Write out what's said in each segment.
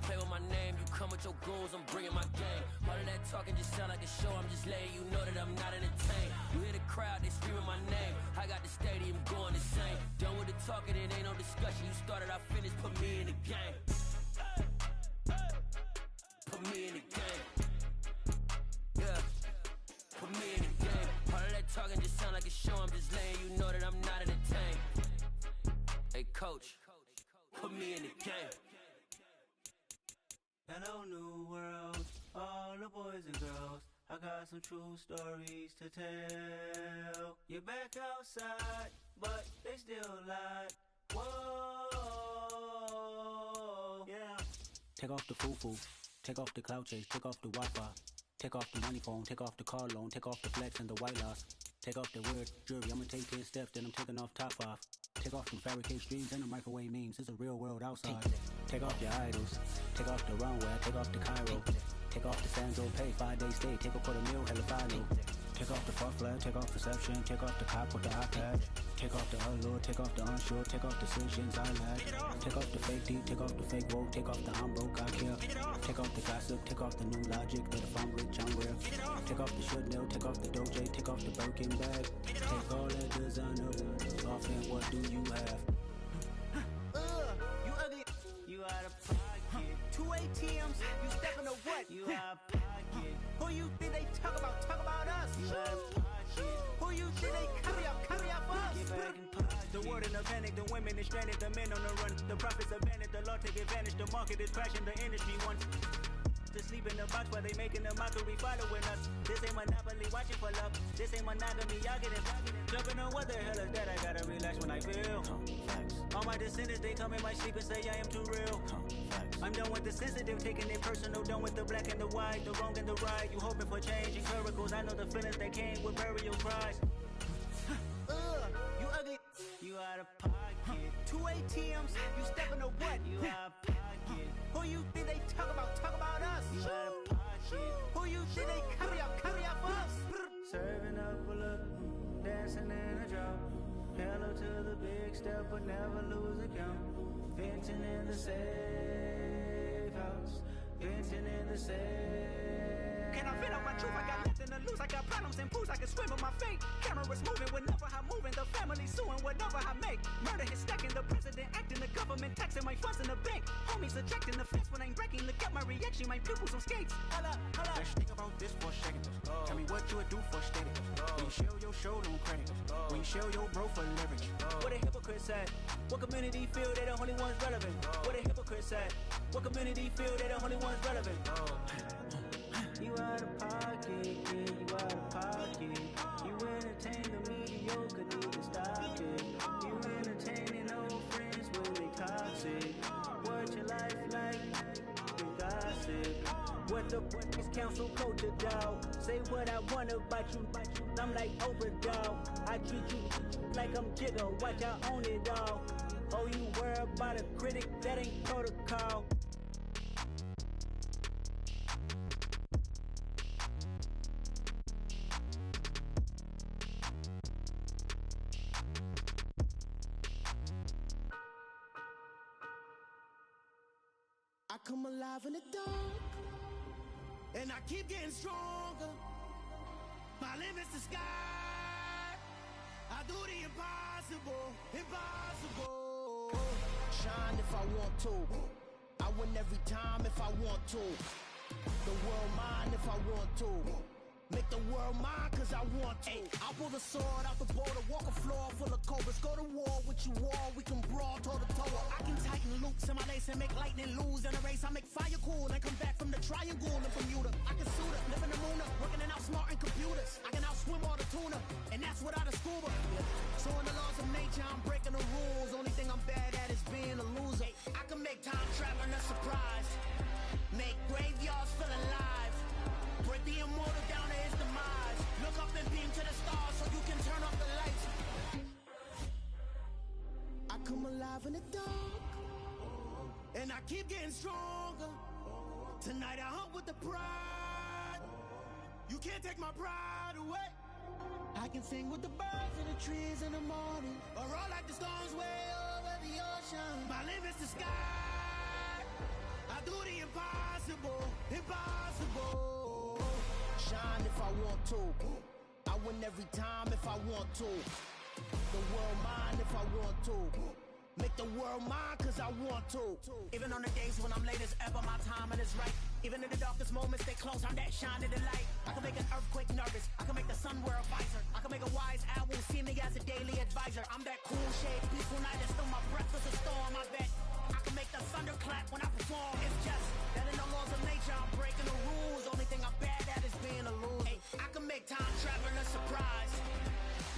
play with my name, you come with your goons, I'm bringing my game. All of that talking just sound like a show, I'm just letting you know that I'm not entertained. You hear the crowd, they screaming my name, I got the stadium going insane. Done with the talking, it ain't no discussion, you started, I finished, put me in the game. Put me in the game. Yeah, put me in the game. All of that talking just sound like a show, I'm just letting you know that I'm not entertained. Hey coach, put me in the game. Hello new world, all the boys and girls, I got some true stories to tell. You're back outside, but they still lied. Whoa, yeah. Take off the foo-foo, take off the cloud chase, take off the Wi-Fi. Take off the money phone, take off the car loan, take off the flex and the white loss. Take off the weird jewelry, I'ma take 10 steps, then I'm taking off top 5. Take off them fabricate streams and the microwave memes, it's a real world outside. Take off your idols, take off the runway, take off the Cairo. Take off the Sandro pay, 5-day stay, take a quarter meal, hella final. Take off the fuck flag, take off reception, take off the cop with the iPad. Take off the allure, take off the unsure, take off decisions I lack. Take off the fake deep, take off the fake woke, take off the I'm broke, I care. Take off the gossip, take off the new logic, that if I'm rich, I'm real. Take off the Chanel, take off the Doja, take off the Birkin bag. Take all that designer off and what do you have? You ugly, you out of pocket. 2 ATMs, you stepping to what? You out of pocket. Who you think they talk about us? You out of pocket. Who you think they carry up us? Get back in pocket. The world in a panic, the women is stranded, the men on the run. The profits abandoned, the law take advantage, the market is crashing, the industry wants to sleep in the box while they making a mockery following us. This ain't Monopoly, watching for love. This ain't monogamy, y'all getting jumping on what the hell is that? I gotta relax when I feel. All my descendants, they come in my sleep and say I am too real. I'm done with the sensitive, taking it personal. Done with the black and the white, the wrong and the right. You hoping for change and miracles. I know the feelings that came with burial cries. You ugly, you out of pocket. 2 ATMs, you stepping to what? You out of pocket. Who you think they talk about us? You out of pocket. Who you think they carry up us? Serving up a look, dancing in a drop. Hello to the big step, but never lose a count. Venting in the safe house, venting in the safe. Can I vent out my truth? I got nothing to lose. I got problems and pools. I can swim with my fate. Cameras moving whenever I'm moving. The family suing whatever I make. Murder is stacking. The president acting. The government taxing my funds in the bank. Homies ejecting the fence when I'm breaking. Look at my reaction. My pupils on skates. Holla, holla. Let's think about this for a second. Tell me what you would do for status. When you show your show, don't credit. When you show your bro for leverage. What a hypocrite said. What community feel they the only ones relevant? What a hypocrite said. What community feel they the only ones relevant? You out of pocket, yeah, you out of pocket. You entertain the mediocre, need to stop it. You entertaining old friends when they toxic. What your life like? You gossip. What the is council culture, dog? Say what I want about you. I'm like Oprah, dog. I treat you like I'm Jigga. Watch I own it all. Oh, you worry about a critic? That ain't protocol. I come alive in the dark, and I keep getting stronger. My limit's the sky. I do the impossible, impossible. Shine if I want to. I win every time if I want to. The world mine if I want to. Make the world mine cause I want to. I pull the sword out the border, walk a floor full of cobras. Go to war with you all, we can brawl toe to toe. I can tighten loops in my lace and make lightning lose in a race. I make fire cool and come back from the triangle in Bermuda. I can suit up, live in the moon up, working and outsmarting computers. I can outswim all the tuna, and that's without a scuba. So in the laws of nature, I'm breaking the rules. Only thing I'm bad at is being a loser. I can make time traveling a surprise. Make graveyards feel alive. Break the immortal down to his demise. Look up and beam to the stars so you can turn off the lights. I come alive in the dark, and I keep getting stronger. Tonight I hunt with the pride. You can't take my pride away. I can sing with the birds and the trees in the morning, or roll like the storms way over the ocean. My limit's the sky. I do the impossible, impossible. Shine if I want to. I win every time if I want to. The world mine if I want to. Make the world mine cause I want to. Even on the days when I'm late as ever, my timing is right. Even in the darkest moments, stay close, I'm that shining the light. I can make an earthquake nervous, I can make the sun wear a visor. I can make a wise owl see me as a daily advisor. I'm that cool shade, peaceful night, and still my breath is a storm. I bet I can make the thunder clap when I perform. It's just that in the laws of nature, I'm breaking the rules. Only thing I'm bad at is being a loser. Hey, I can make time travel a surprise.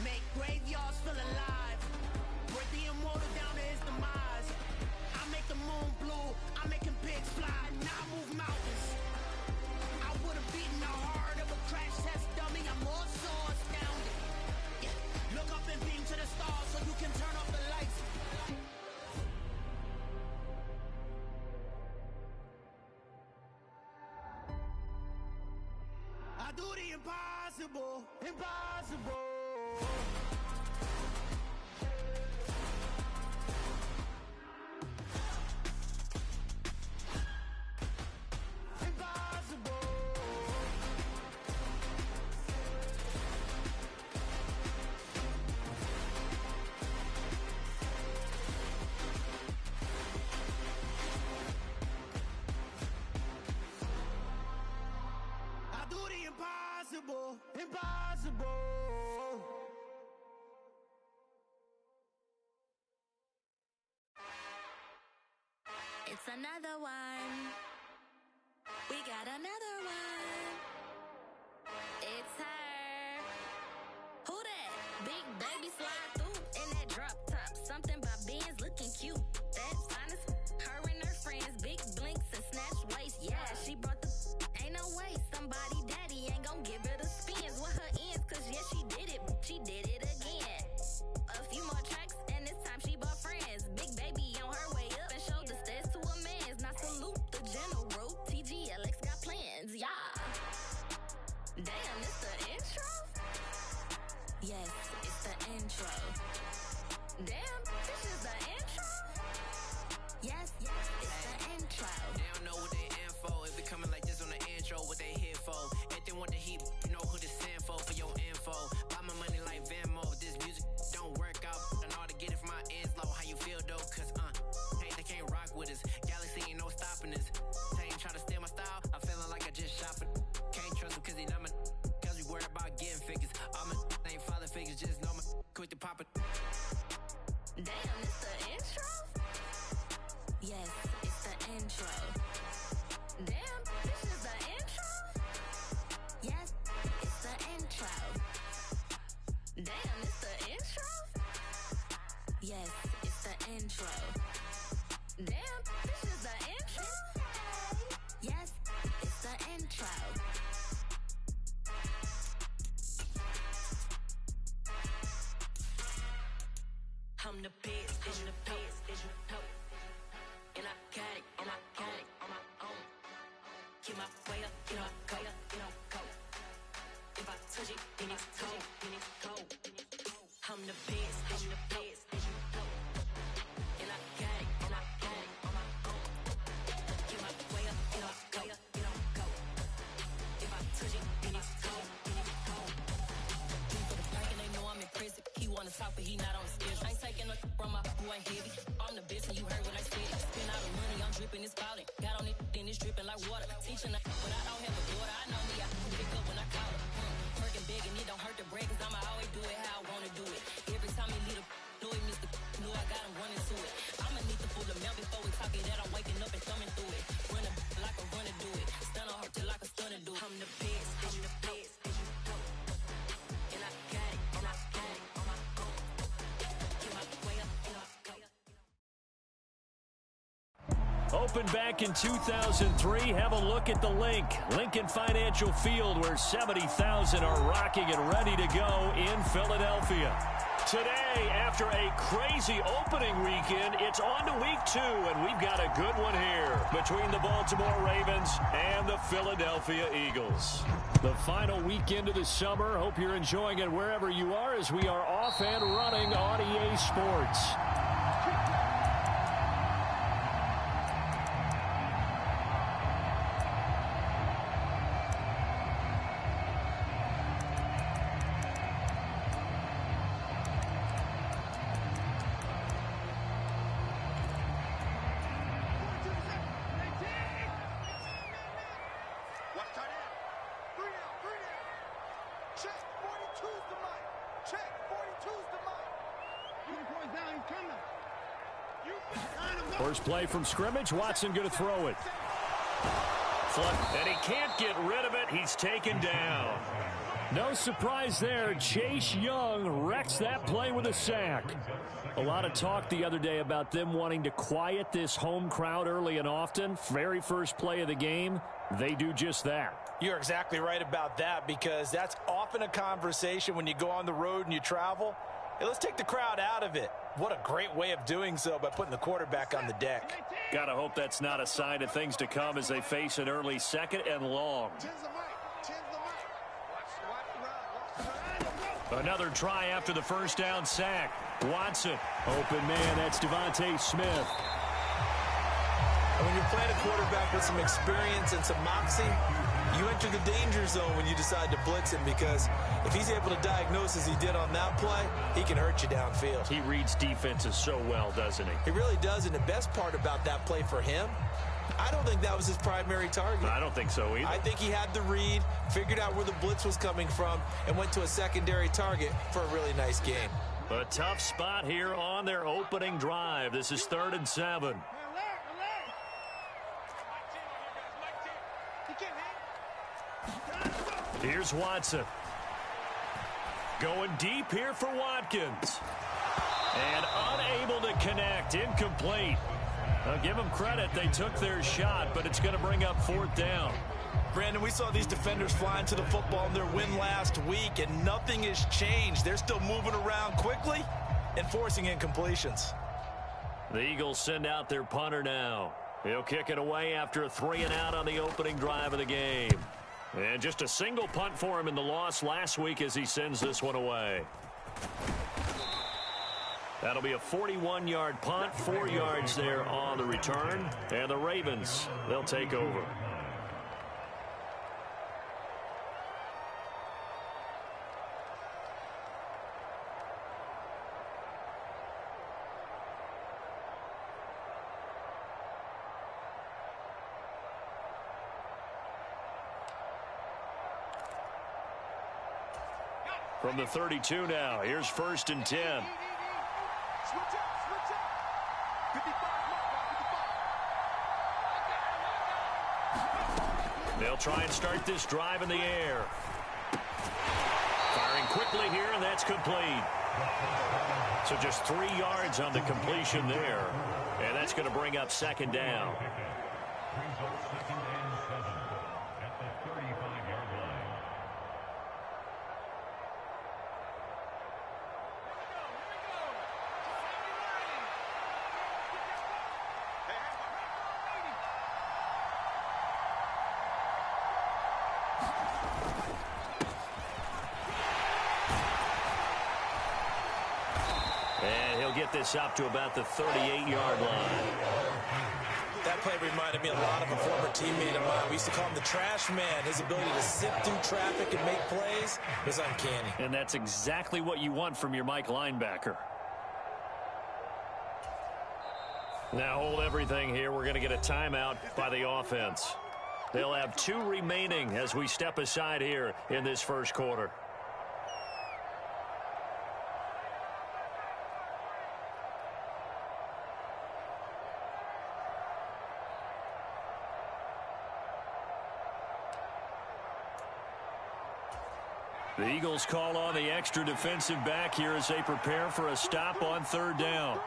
Make graveyards feel alive. Break the immortal down to his demise. I make the moon blue, I'm making pigs fly. Now I move mountains. I would've beaten the heart of a crash test dummy. I'm more so astounded. Yeah. Look up and beam to the stars so you can turn off the lights. I do the impossible, impossible. Impossible, impossible. It's another one. We got another one. It's her. Who that? Big baby slide through in that drop top. Something by Benz looking cute. That's honest. Her and her friends, big blinks and snatch waist. Yeah, she brought the. Ain't no way somebody daddy ain't gon' give her the spins with her ends. Cause yeah, she did it. She did it again. A few more tracks and this time she bought friends. Big baby on her way up and showed the stairs to a man's. Now salute the general. TGLX got plans. Yeah. Damn, it's the intro? Yes, it's the intro. Damn, this is the intro? Yes, it's the intro. They don't know what they in for. It be coming like this on the intro, what they here for. If they want the heat, you know who to send for your info. Buy my money like Venmo. This music don't work out, and all to get it from my ends low. How you feel though? Cause hey, they can't rock with us. Galaxy ain't no stopping us. They ain't try to steal my style. I'm feeling like I just shop it. Can't trust them cause they not my. Cause we worried about getting figures. All my ain't father figures, just know my quick to pop it. Damn, it's the intro? Yes, it's the intro. Damn, this is the intro? Yes, it's the intro. Damn, it's the intro? Yes, it's the intro. Damn, this is the intro? Yes, it's the intro. I'm the best, I'm the best, and I got it, on my own. Get my way up, get up, go. If I touch it, then it's cold, I'm the best, and I got it, on my own. Get my way up, get up, go. If I touch it, then it's cold. For the park and they know I'm in prison. He wanna talk, but he not on the schedule. I ain't taking no from my boy heavy. I'm the best, and you heard what I said. Spend all the money, I'm dripping, it's falling. Got on it, then it's dripping like water. Teaching her, but I don't have a daughter. I know me, I can pick up when I call her. Working big, and it don't hurt to break, cause I'ma always do it how I wanna do it. Every time he lead a know he missed the know I got him running to it. I'ma need to pull the mail before we talk it that I'm waking up and thumbing through it. Running like a runner do it. Stun on her till like a stunner do it. I'm the best, and I got it, on my own. Get my way up, go. Opened back in 2003. Have a look at the link. Lincoln Financial Field, where 70,000 are rocking and ready to go in Philadelphia. Today, after a crazy opening weekend, it's on to week 2, and we've got a good one here between the Baltimore Ravens and the Philadelphia Eagles. The final weekend of the summer. Hope you're enjoying it wherever you are as we are off and running on EA Sports. First play from scrimmage. Watson going to throw it. And he can't get rid of it. He's taken down. No surprise there. Chase Young wrecks that play with a sack. A lot of talk the other day about them wanting to quiet this home crowd early and often. Very first play of the game, they do just that. You're exactly right about that, because that's often a conversation when you go on the road and you travel. Hey, let's take the crowd out of it. What a great way of doing so by putting the quarterback on the deck. Gotta hope that's not a sign of things to come as they face an early second and long. Another try after the first down sack. Watson, open man, that's Devontae Smith. And when you're playing a quarterback with some experience and some moxie, you enter the danger zone when you decide to blitz him, because if he's able to diagnose as he did on that play, he can hurt you downfield. He reads defenses so well, doesn't he? He really does, and the best part about that play for him, I don't think that was his primary target. I don't think so either. I think he had the read, figured out where the blitz was coming from, and went to a secondary target for a really nice game. A tough spot here on their opening drive. This is 3rd and 7. Here's Watson. Going deep here for Watkins. And unable to connect. Incomplete. I'll give them credit. They took their shot, but it's going to bring up 4th down. Brandon, we saw these defenders flying to the football in their win last week, and nothing has changed. They're still moving around quickly and forcing incompletions. The Eagles send out their punter now. He'll kick it away after a 3-and-out on the opening drive of the game. And just a single punt for him in the loss last week as he sends this one away. That'll be a 41-yard punt, 4 yards there on the return. And the Ravens, they'll take over. From the 32 now, here's 1st and 10. They'll try and start this drive in the air. Firing quickly here, and that's complete. So just 3 yards on the completion there. And that's going to bring up 2nd down. Get this up to about the 38-yard line. That play reminded me a lot of a former teammate of mine. We used to call him the trash man. His ability to sift through traffic and make plays was uncanny. And that's exactly what you want from your Mike linebacker. Now hold everything here. We're going to get a timeout by the offense. They'll have 2 remaining as we step aside here in this first quarter. The Eagles call on the extra defensive back here as they prepare for a stop on 3rd down.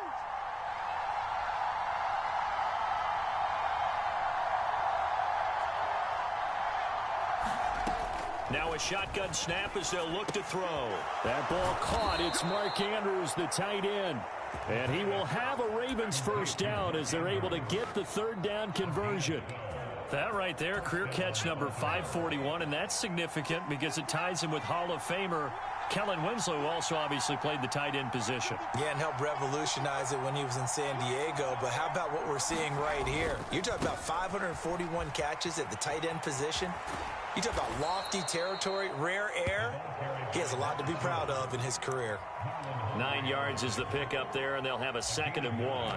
Now a shotgun snap as they'll look to throw. That ball caught. It's Mark Andrews, the tight end. And he will have a Ravens first down as they're able to get the 3rd down conversion. That right there, career catch number 541, and that's significant because it ties him with Hall of Famer Kellen Winslow, who also obviously played the tight end position. Yeah, and helped revolutionize it when he was in San Diego. But how about what we're seeing right here? You're talking about 541 catches at the tight end position. You talk about lofty territory, rare air. He has a lot to be proud of in his career. 9 yards is the pickup there, and they'll have a 2nd and 1.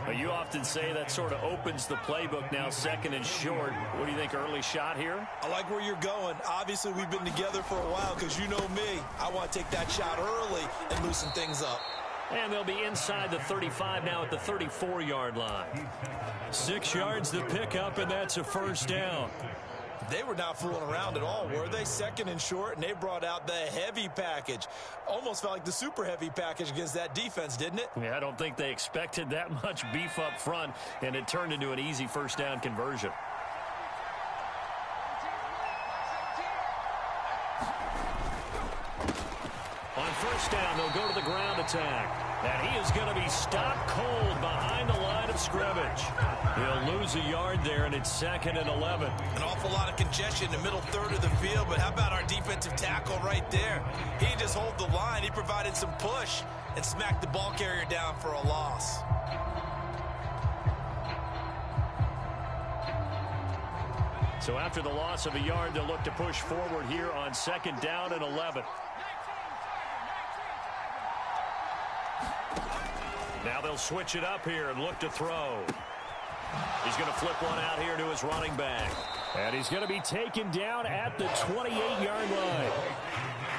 But you often say that sort of opens the playbook now, 2nd and short. What do you think, early shot here? I like where you're going. Obviously, we've been together for a while because you know me. I want to take that shot early and loosen things up. And they'll be inside the 35 now at the 34-yard line. 6 yards the pickup, and that's a 1st down. They were not fooling around at all, were they? 2nd and short, and they brought out the heavy package. Almost felt like the super heavy package against that defense, didn't it? Yeah, I don't think they expected that much beef up front, and it turned into an easy 1st down conversion. On 1st down, they'll go to the ground attack. And he is going to be stopped cold behind the line of scrimmage. He'll lose a yard there, and it's 2nd and 11. An awful lot of congestion in the middle third of the field, but how about our defensive tackle right there? He didn't just hold the line. He provided some push and smacked the ball carrier down for a loss. So after the loss of a yard, they'll look to push forward here on 2nd down and 11. Now they'll switch it up here and look to throw. He's going to flip one out here to his running back. And he's going to be taken down at the 28-yard line.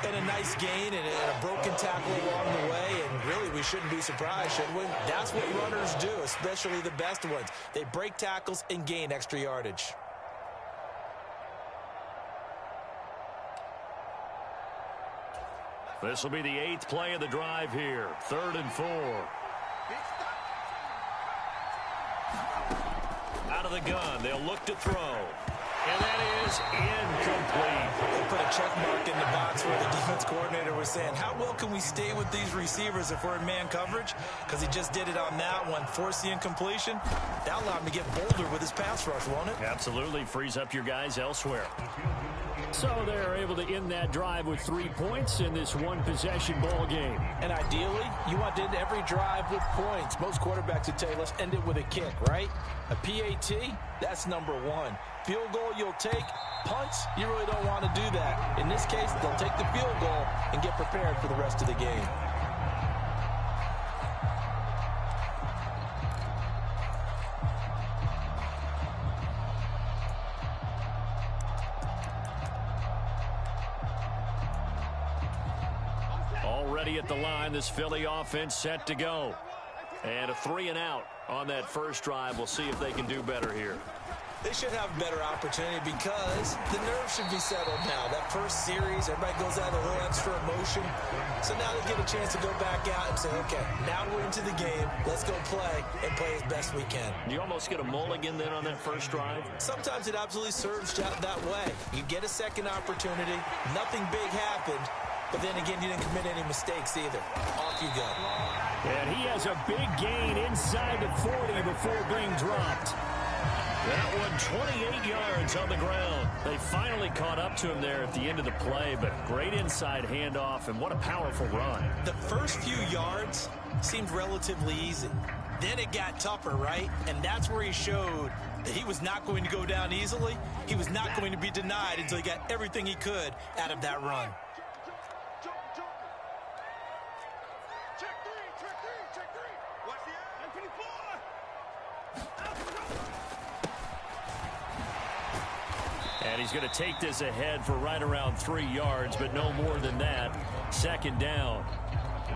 And a nice gain and a broken tackle along the way. And really, we shouldn't be surprised, should we? That's what runners do, especially the best ones. They break tackles and gain extra yardage. This will be the 8th play of the drive here. 3rd and 4. Out of the gun, they'll look to throw. And that is incomplete. They put a check mark in the box where the defense coordinator was saying, how well can we stay with these receivers if we're in man coverage? Because he just did it on that one, forced the incompletion. That allowed him to get bolder with his pass rush, won't it? Absolutely, frees up your guys elsewhere. So they're able to end that drive with 3 points in this one-possession ball game. And ideally, you want to end every drive with points. Most quarterbacks would tell you, let's end it with a kick, right? A PAT, that's number 1. Field goal you'll take. Punts, you really don't want to do that. In this case, they'll take the field goal and get prepared for the rest of the game. Already at the line, this Philly offense set to go. And a 3 and out on that first drive. We'll see if they can do better here. They should have a better opportunity because the nerves should be settled now. That first series, everybody goes out with a little extra emotion. So now they get a chance to go back out and say, okay, now we're into the game. Let's go play and play as best we can. You almost get a mulligan then on that first drive? Sometimes it absolutely serves that way. You get a second opportunity. Nothing big happened. But then again, you didn't commit any mistakes either. Off you go. And he has a big gain inside the 40 before being dropped. That one 28 yards on the ground. They finally caught up to him there at the end of the play, but great inside handoff, and what a powerful run. The first few yards seemed relatively easy. Then it got tougher, right? And that's where he showed that he was not going to go down easily. He was not going to be denied until he got everything he could out of that run. And he's going to take this ahead for right around 3 yards, but no more than that. 2nd down.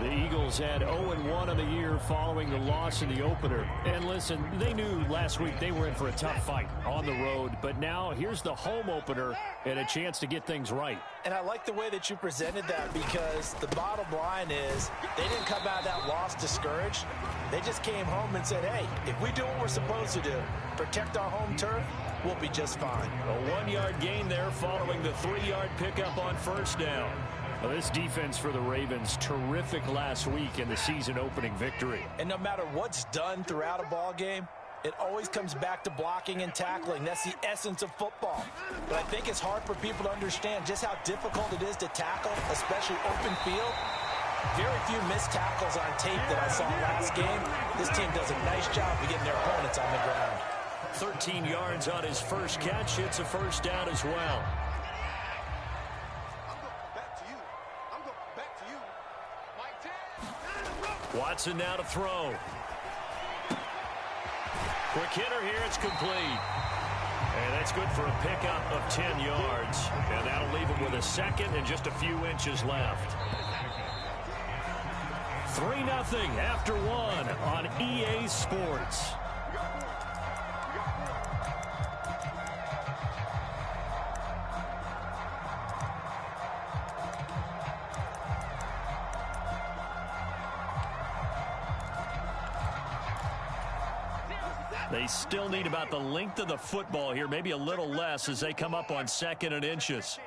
The Eagles had 0-1 on the year following the loss in the opener. And listen, they knew last week they were in for a tough fight on the road. But now here's the home opener and a chance to get things right. And I like the way that you presented that because the bottom line is they didn't come out of that loss discouraged. They just came home and said, hey, if we do what we're supposed to do, protect our home turf, we'll be just fine. A 1-yard gain there following the 3-yard pickup on first down. Well, this defense for the Ravens, terrific last week in the season-opening victory. And no matter what's done throughout a ball game, it always comes back to blocking and tackling. That's the essence of football. But I think it's hard for people to understand just how difficult it is to tackle, especially open field. Very few missed tackles on tape that I saw last game. This team does a nice job of getting their opponents on the ground. 13 yards on his first catch. It's a first down as well. Watson now to throw. Quick hitter here. It's complete. And that's good for a pickup of 10 yards. And that'll leave him with a second and just a few inches left. 3-0 after one on EA Sports. They still need about the length of the football here, maybe a little less as they come up on 2nd and inches.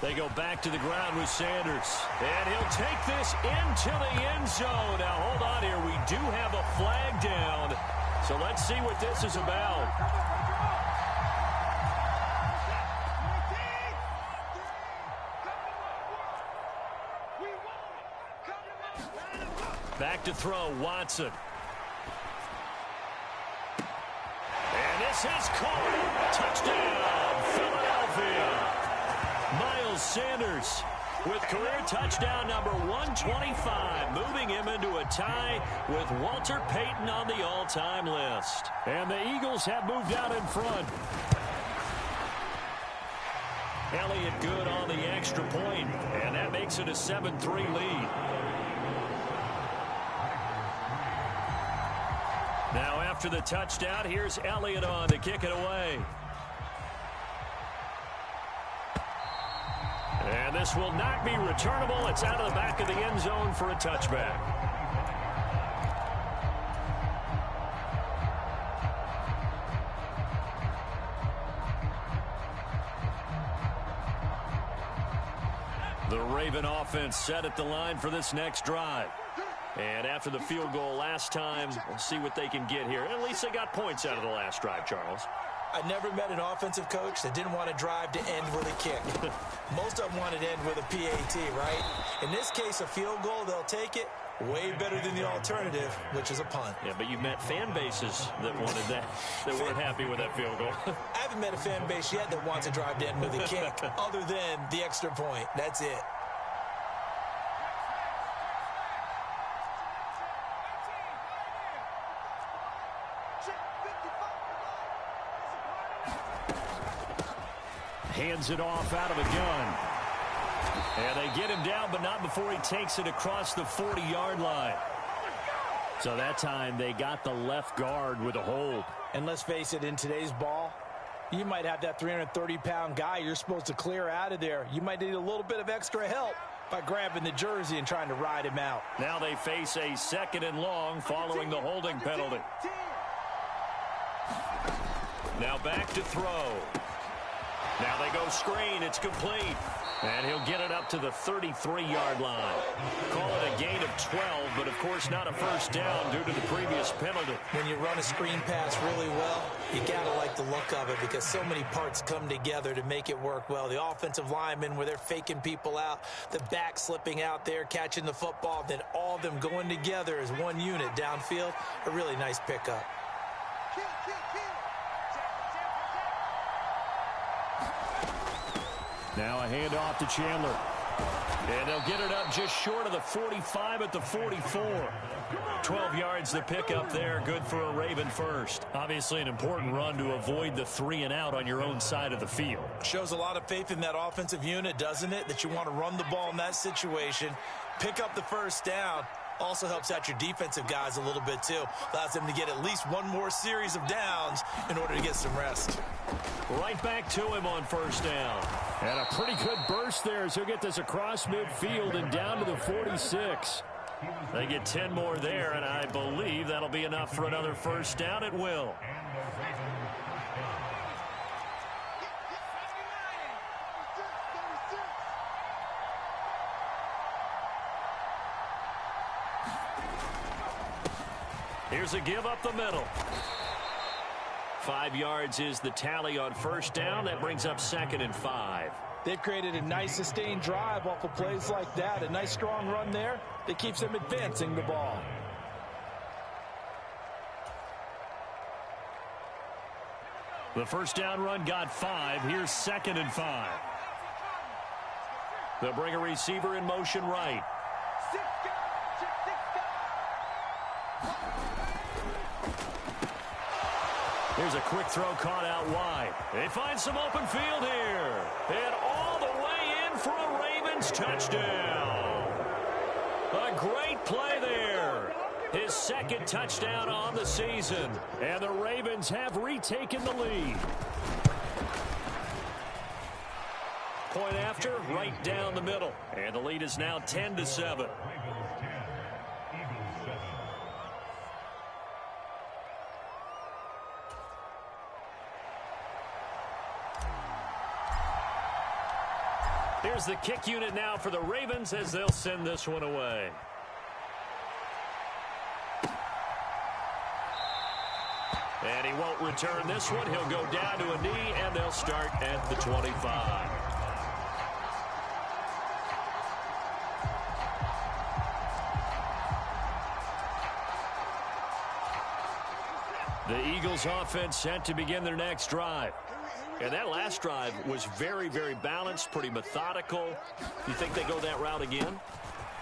They go back to the ground with Sanders. And he'll take this into the end zone. Now, hold on here. We do have a flag down. So let's see what this is about. Back to throw, Watson. And this is caught. Touchdown, Philadelphia. Miles Sanders with career touchdown number 125, moving him into a tie with Walter Payton on the all-time list. And the Eagles have moved out in front. Elliott good on the extra point, and that makes it a 7-3 lead. Now after the touchdown, here's Elliott on to kick it away. And this will not be returnable. It's out of the back of the end zone for a touchback. The Raven offense set at the line for this next drive. And after the field goal last time, we'll see what they can get here. At least they got points out of the last drive, Charles. I never met an offensive coach that didn't want to drive to end with a kick. Most of them wanted to end with a PAT, right? In this case, a field goal, they'll take it. Way better than the alternative, which is a punt. Yeah, but you've met fan bases that wanted that, that weren't happy with that field goal. I haven't met a fan base yet that wants to drive to end with a kick, other than the extra point. That's it. Hands it off out of a gun. And they get him down, but not before he takes it across the 40-yard line. So that time they got the left guard with a hold. And let's face it, in today's ball, you might have that 330-pound guy you're supposed to clear out of there. You might need a little bit of extra help by grabbing the jersey and trying to ride him out. Now they face a 2nd and long following the holding penalty. Now back to throw. Now they go screen. It's complete. And he'll get it up to the 33-yard line. Call it a gain of 12, but of course not a first down due to the previous penalty. When you run a screen pass really well, you got to like the look of it because so many parts come together to make it work well. The offensive linemen where they're faking people out, the back slipping out there, catching the football, then all of them going together as one unit downfield. A really nice pickup. Now a handoff to Chandler. And they'll get it up just short of the 45 at the 44. 12 yards the pickup there. Good for a Raven first. Obviously an important run to avoid the 3 and out on your own side of the field. Shows a lot of faith in that offensive unit, doesn't it? That you want to run the ball in that situation. Pick up the first down. Also helps out your defensive guys a little bit, too. Allows them to get at least one more series of downs in order to get some rest. Right back to him on first down. And a pretty good burst there as he'll get this across midfield and down to the 46. They get 10 more there, and I believe that'll be enough for another first down. It will. Here's a give up the middle. 5 yards is the tally on first down. That brings up 2nd and 5. They've created a nice sustained drive off of plays like that. A nice strong run there that keeps them advancing the ball. The first down run got 5. Here's 2nd and 5. They'll bring a receiver in motion right. Here's a quick throw caught out wide. They find some open field here. And all the way in for a Ravens touchdown. A great play there. His second touchdown on the season. And the Ravens have retaken the lead. Point after, right down the middle. And the lead is now 10-7. Here's the kick unit now for the Ravens as they'll send this one away. And he won't return this one. He'll go down to a knee, and they'll start at the 25. The Eagles offense set to begin their next drive. And that last drive was very, very balanced, pretty methodical. You think they go that route again?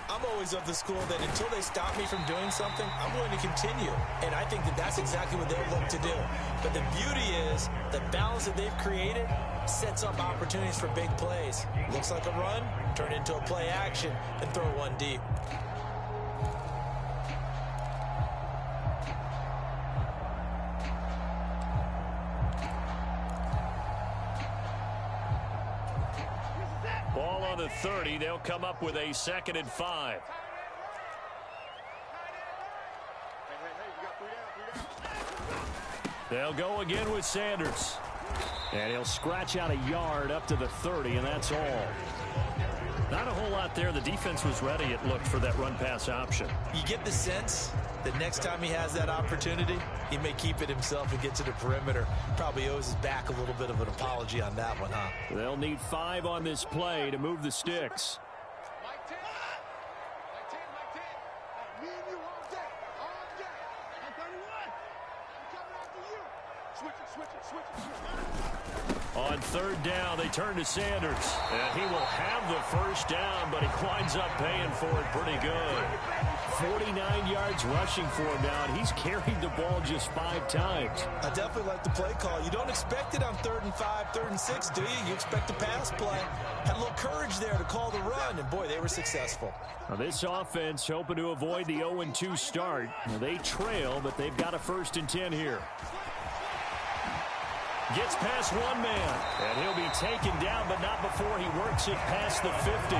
I'm always of the school that until they stop me from doing something, I'm going to continue. And I think that that's exactly what they'll look to do. But the beauty is the balance that they've created sets up opportunities for big plays. Looks like a run, turn into a play action, and throw one deep. Ball on the 30. They'll come up with a 2nd and 5. They'll go again with Sanders. And he'll scratch out a yard up to the 30, and that's all. Not a whole lot there. The defense was ready, it looked, for that run-pass option. You get the sense that next time he has that opportunity, he may keep it himself and get to the perimeter. Probably owes his back a little bit of an apology on that one, huh? They'll need 5 on this play to move the sticks. On 3rd down, they turn to Sanders. And he will have the first down, but he winds up paying for it pretty good. 49 yards rushing for him now, and he's carried the ball just 5 times. I definitely like the play call. You don't expect it on 3rd and 5, 3rd and 6, do you? You expect a pass play. Had a little courage there to call the run, and boy, they were successful. Now this offense hoping to avoid the 0-2 start. Now they trail, but they've got a 1st and 10 here. Gets past one man, and he'll be taken down, but not before he works it past the 50.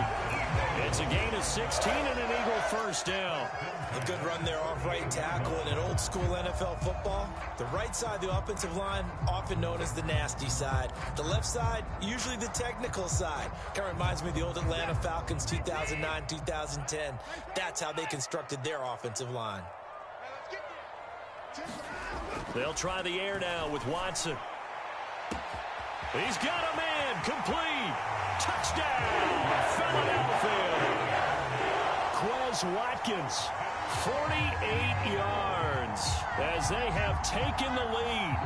It's a gain of 16 and an Eagle first down. A good run there off right tackle. In an old school NFL football, the right side of the offensive line, often known as the nasty side. The left side, usually the technical side. Kind of reminds me of the old Atlanta Falcons 2009, 2010. That's how they constructed their offensive line. They'll try the air now with Watson. He's got a man, complete. Touchdown, Philadelphia. Quez Watkins, 48 yards as they have taken the lead.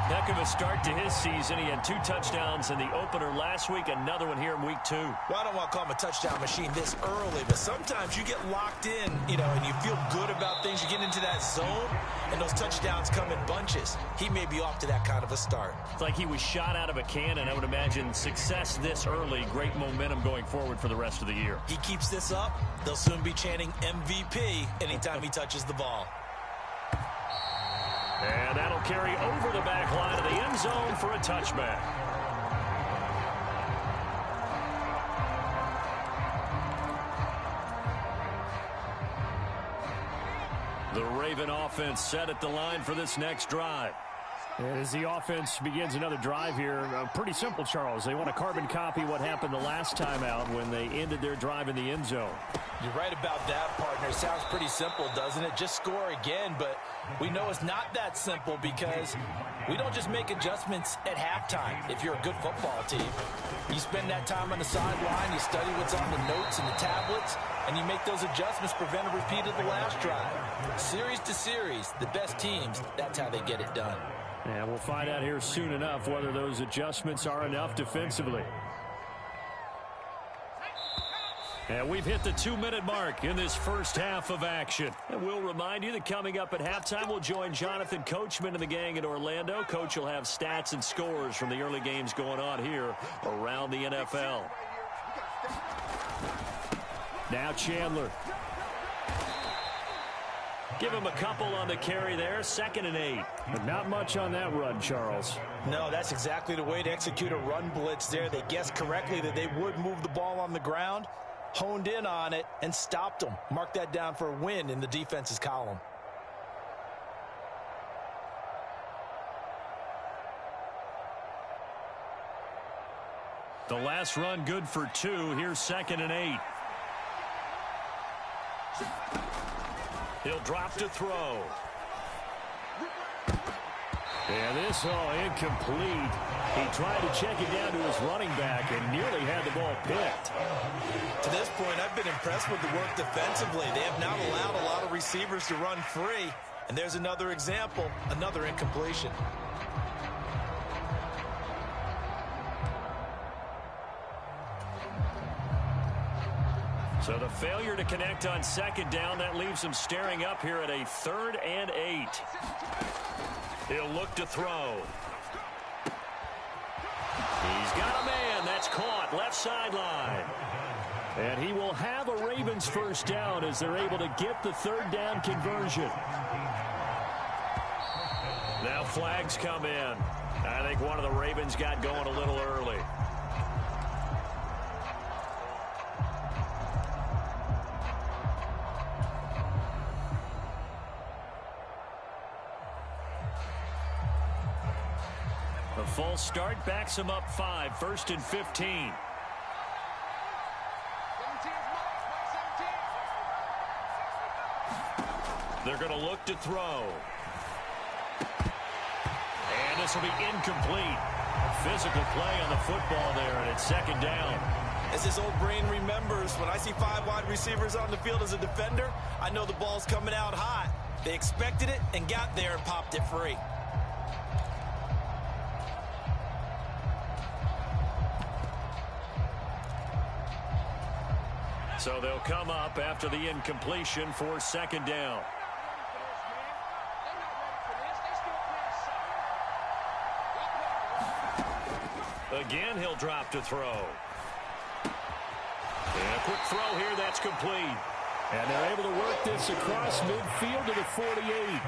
Heck of a start to his season. He had 2 touchdowns in the opener last week, another one here in week 2. Well, I don't want to call him a touchdown machine this early, but sometimes you get locked in, and you feel good about things. You get into that zone, and those touchdowns come in bunches. He may be off to that kind of a start. It's like he was shot out of a cannon. I would imagine success this early, great momentum going forward for the rest of the year. He keeps this up, they'll soon be chanting MVP anytime he touches the ball. And that'll carry over the back line of the end zone for a touchback. The Raven offense set at the line for this next drive. As the offense begins another drive here, pretty simple, Charles. They want to carbon copy what happened the last time out when they ended their drive in the end zone. You're right about that, partner. Sounds pretty simple, doesn't it? Just score again, but we know it's not that simple because we don't just make adjustments at halftime if you're a good football team. You spend that time on the sideline, you study what's on the notes and the tablets, and you make those adjustments, prevent a repeat of the last drive. Series to series, the best teams, that's how they get it done. And we'll find out here soon enough whether those adjustments are enough defensively. And we've hit the 2-minute mark in this first half of action. And we'll remind you that coming up at halftime, we'll join Jonathan Coachman and the gang in Orlando. Coach will have stats and scores from the early games going on here around the NFL. Now Chandler. Give him a couple on the carry there, 2nd and 8. But not much on that run, Charles. No, that's exactly the way to execute a run blitz there. They guessed correctly that they would move the ball on the ground, honed in on it, and stopped them. Mark that down for a win in the defense's column. The last run good for 2. Here's 2nd and 8. He'll drop to throw. And this, incomplete. He tried to check it down to his running back and nearly had the ball picked. To this point, I've been impressed with the work defensively. They have not allowed a lot of receivers to run free. And there's another example, another incompletion. So the failure to connect on 2nd down, that leaves him staring up here at a 3rd and 8. He'll look to throw. He's got a man. That's caught. Left sideline. And he will have a Ravens first down as they're able to get the 3rd down conversion. Now flags come in. I think one of the Ravens got going a little early. A false start backs him up 5, 1st and 15. They're going to look to throw. And this will be incomplete. Physical play on the football there, and it's 2nd down. As his old brain remembers, when I see 5 wide receivers on the field as a defender, I know the ball's coming out hot. They expected it and got there and popped it free. So they'll come up after the incompletion for 2nd down. Again, he'll drop to throw. And a quick throw here, that's complete. And they're able to work this across midfield to the 48.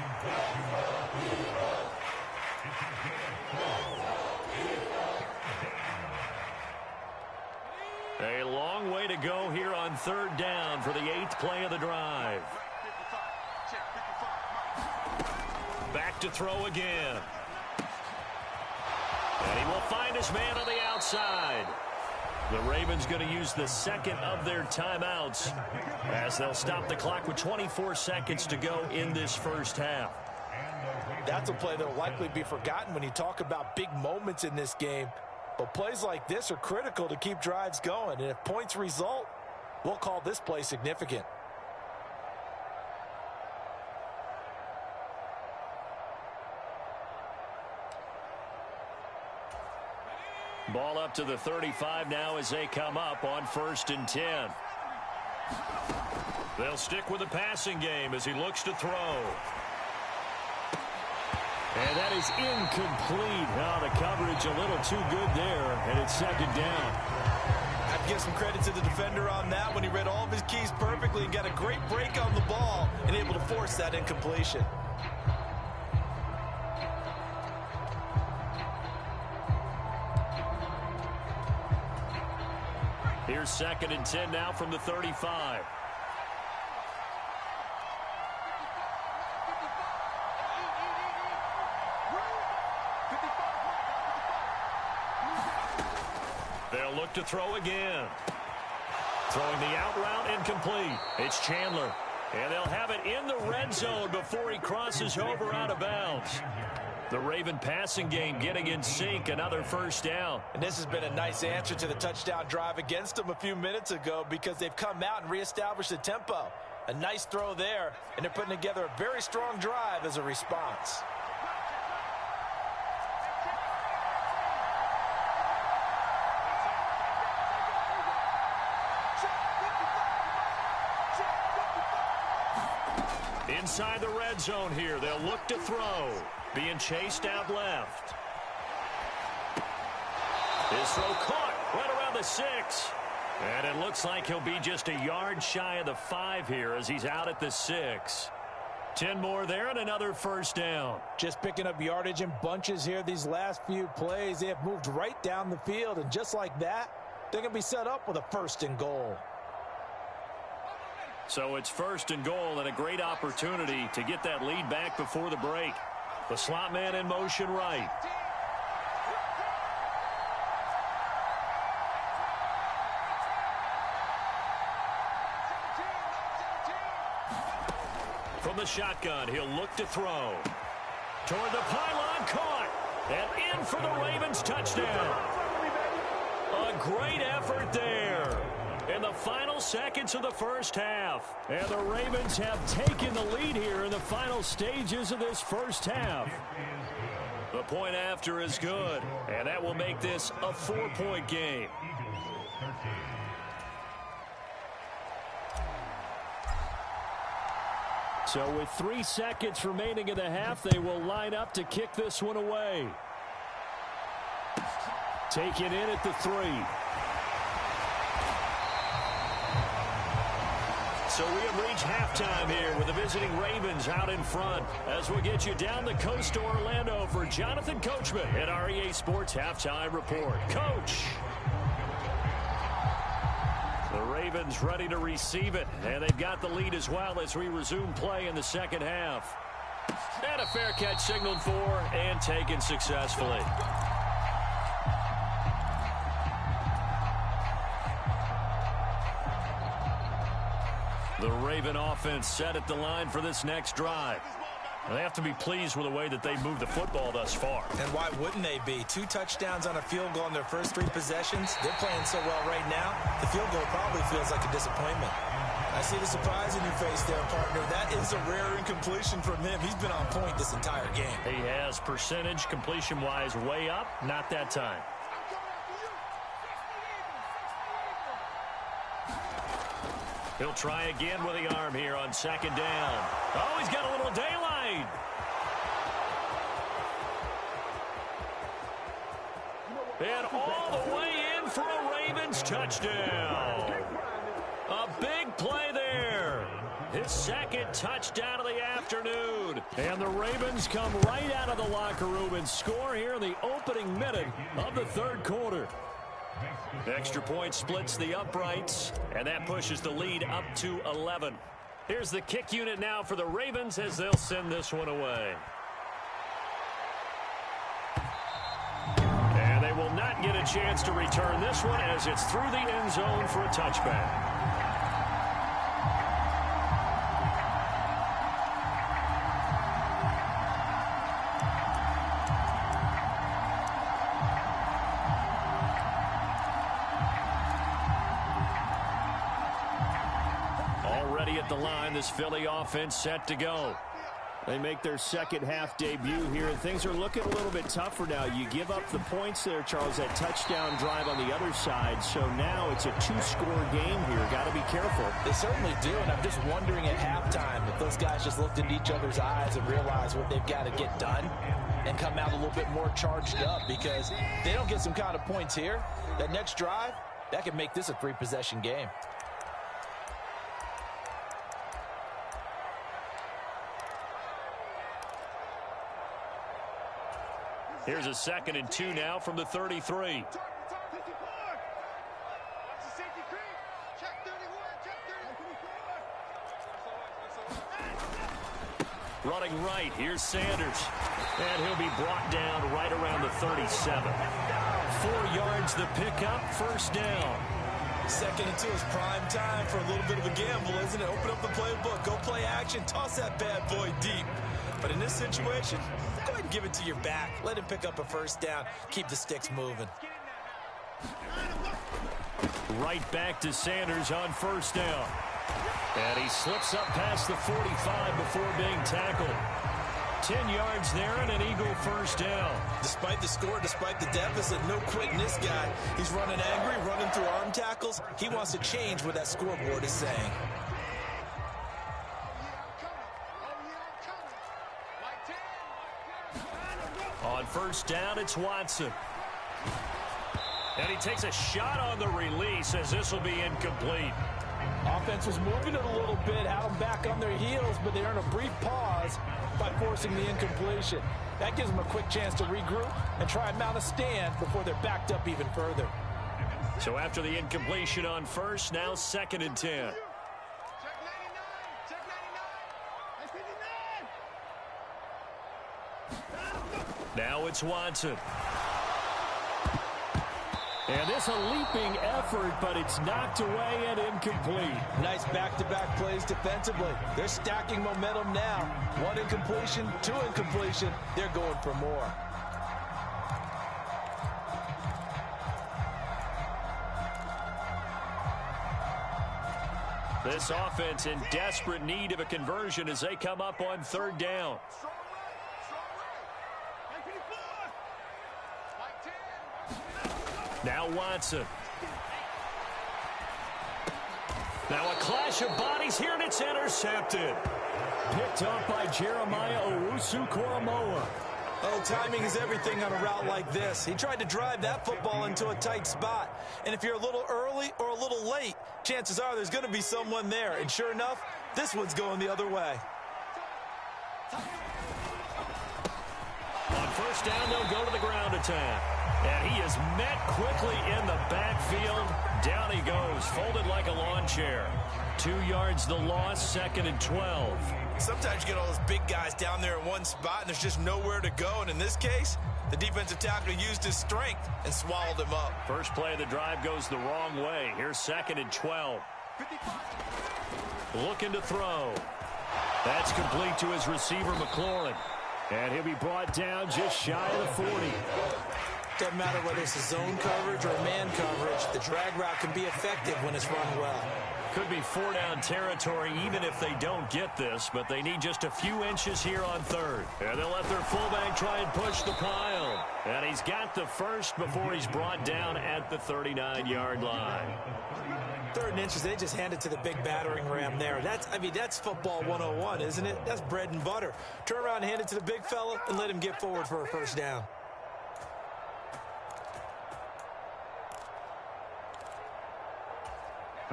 A long way to go here on 3rd down for the 8th play of the drive. Back to throw again. And he will find his man on the outside. The Ravens going to use the 2nd of their timeouts as they'll stop the clock with 24 seconds to go in this first half. That's a play that will likely be forgotten when you talk about big moments in this game. But plays like this are critical to keep drives going. And if points result, we'll call this play significant. Ball up to the 35 now as they come up on 1st and 10. They'll stick with the passing game as he looks to throw. And that is incomplete. Now the coverage a little too good there, and it's 2nd down. I'd give some credit to the defender on that when he read all of his keys perfectly and got a great break on the ball and able to force that incompletion. Here's 2nd and 10 now from the 35. They'll look to throw again. Throwing the out route incomplete. It's Chandler. And they'll have it in the red zone before he crosses over out of bounds. The Raven passing game getting in sync, another first down. And this has been a nice answer to the touchdown drive against them a few minutes ago because they've come out and reestablished the tempo. A nice throw there, and they're putting together a very strong drive as a response. Inside the red zone here. They'll look to throw. Being chased out left. His throw caught right around the 6. And it looks like he'll be just a yard shy of the 5 here as he's out at the 6. 10 more there and another first down. Just picking up yardage in bunches here these last few plays. They have moved right down the field, and just like that, they're going to be set up with a 1st and goal. So it's 1st and goal and a great opportunity to get that lead back before the break. The slot man in motion right. From the shotgun, he'll look to throw. Toward the pylon, caught. And in for the Ravens touchdown. A great effort there in the final seconds of the first half. And the Ravens have taken the lead here in the final stages of this first half. The point after is good, and that will make this a 4-point game. So with 3 seconds remaining in the half, they will line up to kick this one away. Taken in at the 3. So we have reached halftime here with the visiting Ravens out in front. As we'll get you down the coast to Orlando for Jonathan Coachman at our EA Sports Halftime Report. Coach! The Ravens ready to receive it, and they've got the lead as well as we resume play in the second half. And a fair catch signaled for and taken successfully. The Raven offense set at the line for this next drive. And they have to be pleased with the way that they moved the football thus far. And why wouldn't they be? 2 touchdowns on a field goal in their first 3 possessions. They're playing so well right now, the field goal probably feels like a disappointment. I see the surprise in your face there, partner. That is a rare incompletion from him. He's been on point this entire game. He has percentage completion-wise way up. Not that time. He'll try again with the arm here on second down. Oh, he's got a little daylight. And all the way in for a Ravens touchdown. A big play there. His 2nd touchdown of the afternoon. And the Ravens come right out of the locker room and score here in the opening minute of the 3rd quarter. Extra point splits the uprights, and that pushes the lead up to 11. Here's the kick unit now for the Ravens as they'll send this one away. And they will not get a chance to return this one as it's through the end zone for a touchback. The line, this Philly offense set to go. They make their second half debut here, and things are looking a little bit tougher now. You give up the points there, Charles, that touchdown drive on the other side. So now it's a 2-score game here. Got to be careful. They certainly do, and I'm just wondering at halftime if those guys just looked into each other's eyes and realized what they've got to get done and come out a little bit more charged up, because they don't get some kind of points here. That next drive, that could make this a 3-possession game. Here's a 2nd and 2 now from the 33. Running right, here's Sanders. And he'll be brought down right around the 37. 4 yards the pickup, first down. 2nd and 2 is prime time for a little bit of a gamble, isn't it? Open up the playbook, go play action, toss that bad boy deep. But in this situation, go ahead and give it to your back. Let him pick up a first down. Keep the sticks moving. Right back to Sanders on first down. And he slips up past the 45 before being tackled. 10 yards there and an Eagle first down. Despite the score, despite the deficit, no quitting this guy. He's running angry, running through arm tackles. He wants to change what that scoreboard is saying. On first down, it's Watson. And he takes a shot on the release as this will be incomplete. Offense was moving it a little bit, had them back on their heels, but they earned a brief pause by forcing the incompletion. That gives them a quick chance to regroup and try and mount a stand before they're backed up even further. So after the incompletion on first, now 2nd and 10. Now it's Watson. And this a leaping effort, but it's knocked away and incomplete. Nice back-to-back plays defensively. They're stacking momentum now. 1 incompletion, 2 incompletion. They're going for more. This offense in desperate need of a conversion as they come up on 3rd down. Now Watson. Now a clash of bodies here, and it's intercepted. Picked up by Jeremiah Owusu-Koramoah. Oh, timing is everything on a route like this. He tried to drive that football into a tight spot. And if you're a little early or a little late, chances are there's going to be someone there. And sure enough, this one's going the other way. On first down, they'll go to the ground attack. And he is met quickly in the backfield. Down he goes, folded like a lawn chair. 2 yards the loss, 2nd and 12. Sometimes you get all those big guys down there in one spot, and there's just nowhere to go. And in this case, the defensive tackle used his strength and swallowed him up. First play of the drive goes the wrong way. Here's 2nd and 12. Looking to throw. That's complete to his receiver, McLaurin. And he'll be brought down just shy of the 40. Doesn't matter whether it's a zone coverage or man coverage, the drag route can be effective when it's run well. Could be 4-down territory even if they don't get this, but they need just a few inches here on 3rd. And they'll let their fullback try and push the pile. And he's got the first before he's brought down at the 39-yard line. 3rd and inches, they just hand it to the big battering ram there. That's football 101, isn't it? That's bread and butter. Turn around and hand it to the big fella and let him get forward for a first down.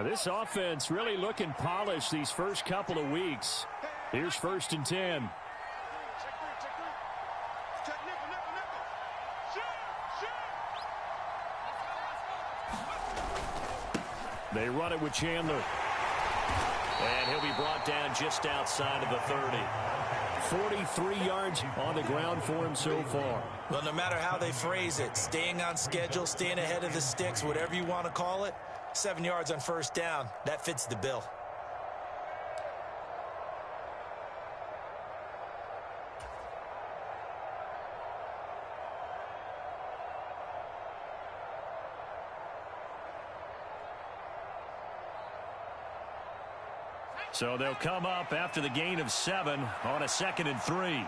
This offense really looking polished these first couple of weeks. Here's 1st and 10. They run it with Chandler. And he'll be brought down just outside of the 30. 43 yards on the ground for him so far. Well, no matter how they phrase it, staying on schedule, staying ahead of the sticks, whatever you want to call it, 7 yards on first down, that fits the bill. So they'll come up after the gain of 7 on a 2nd and 3.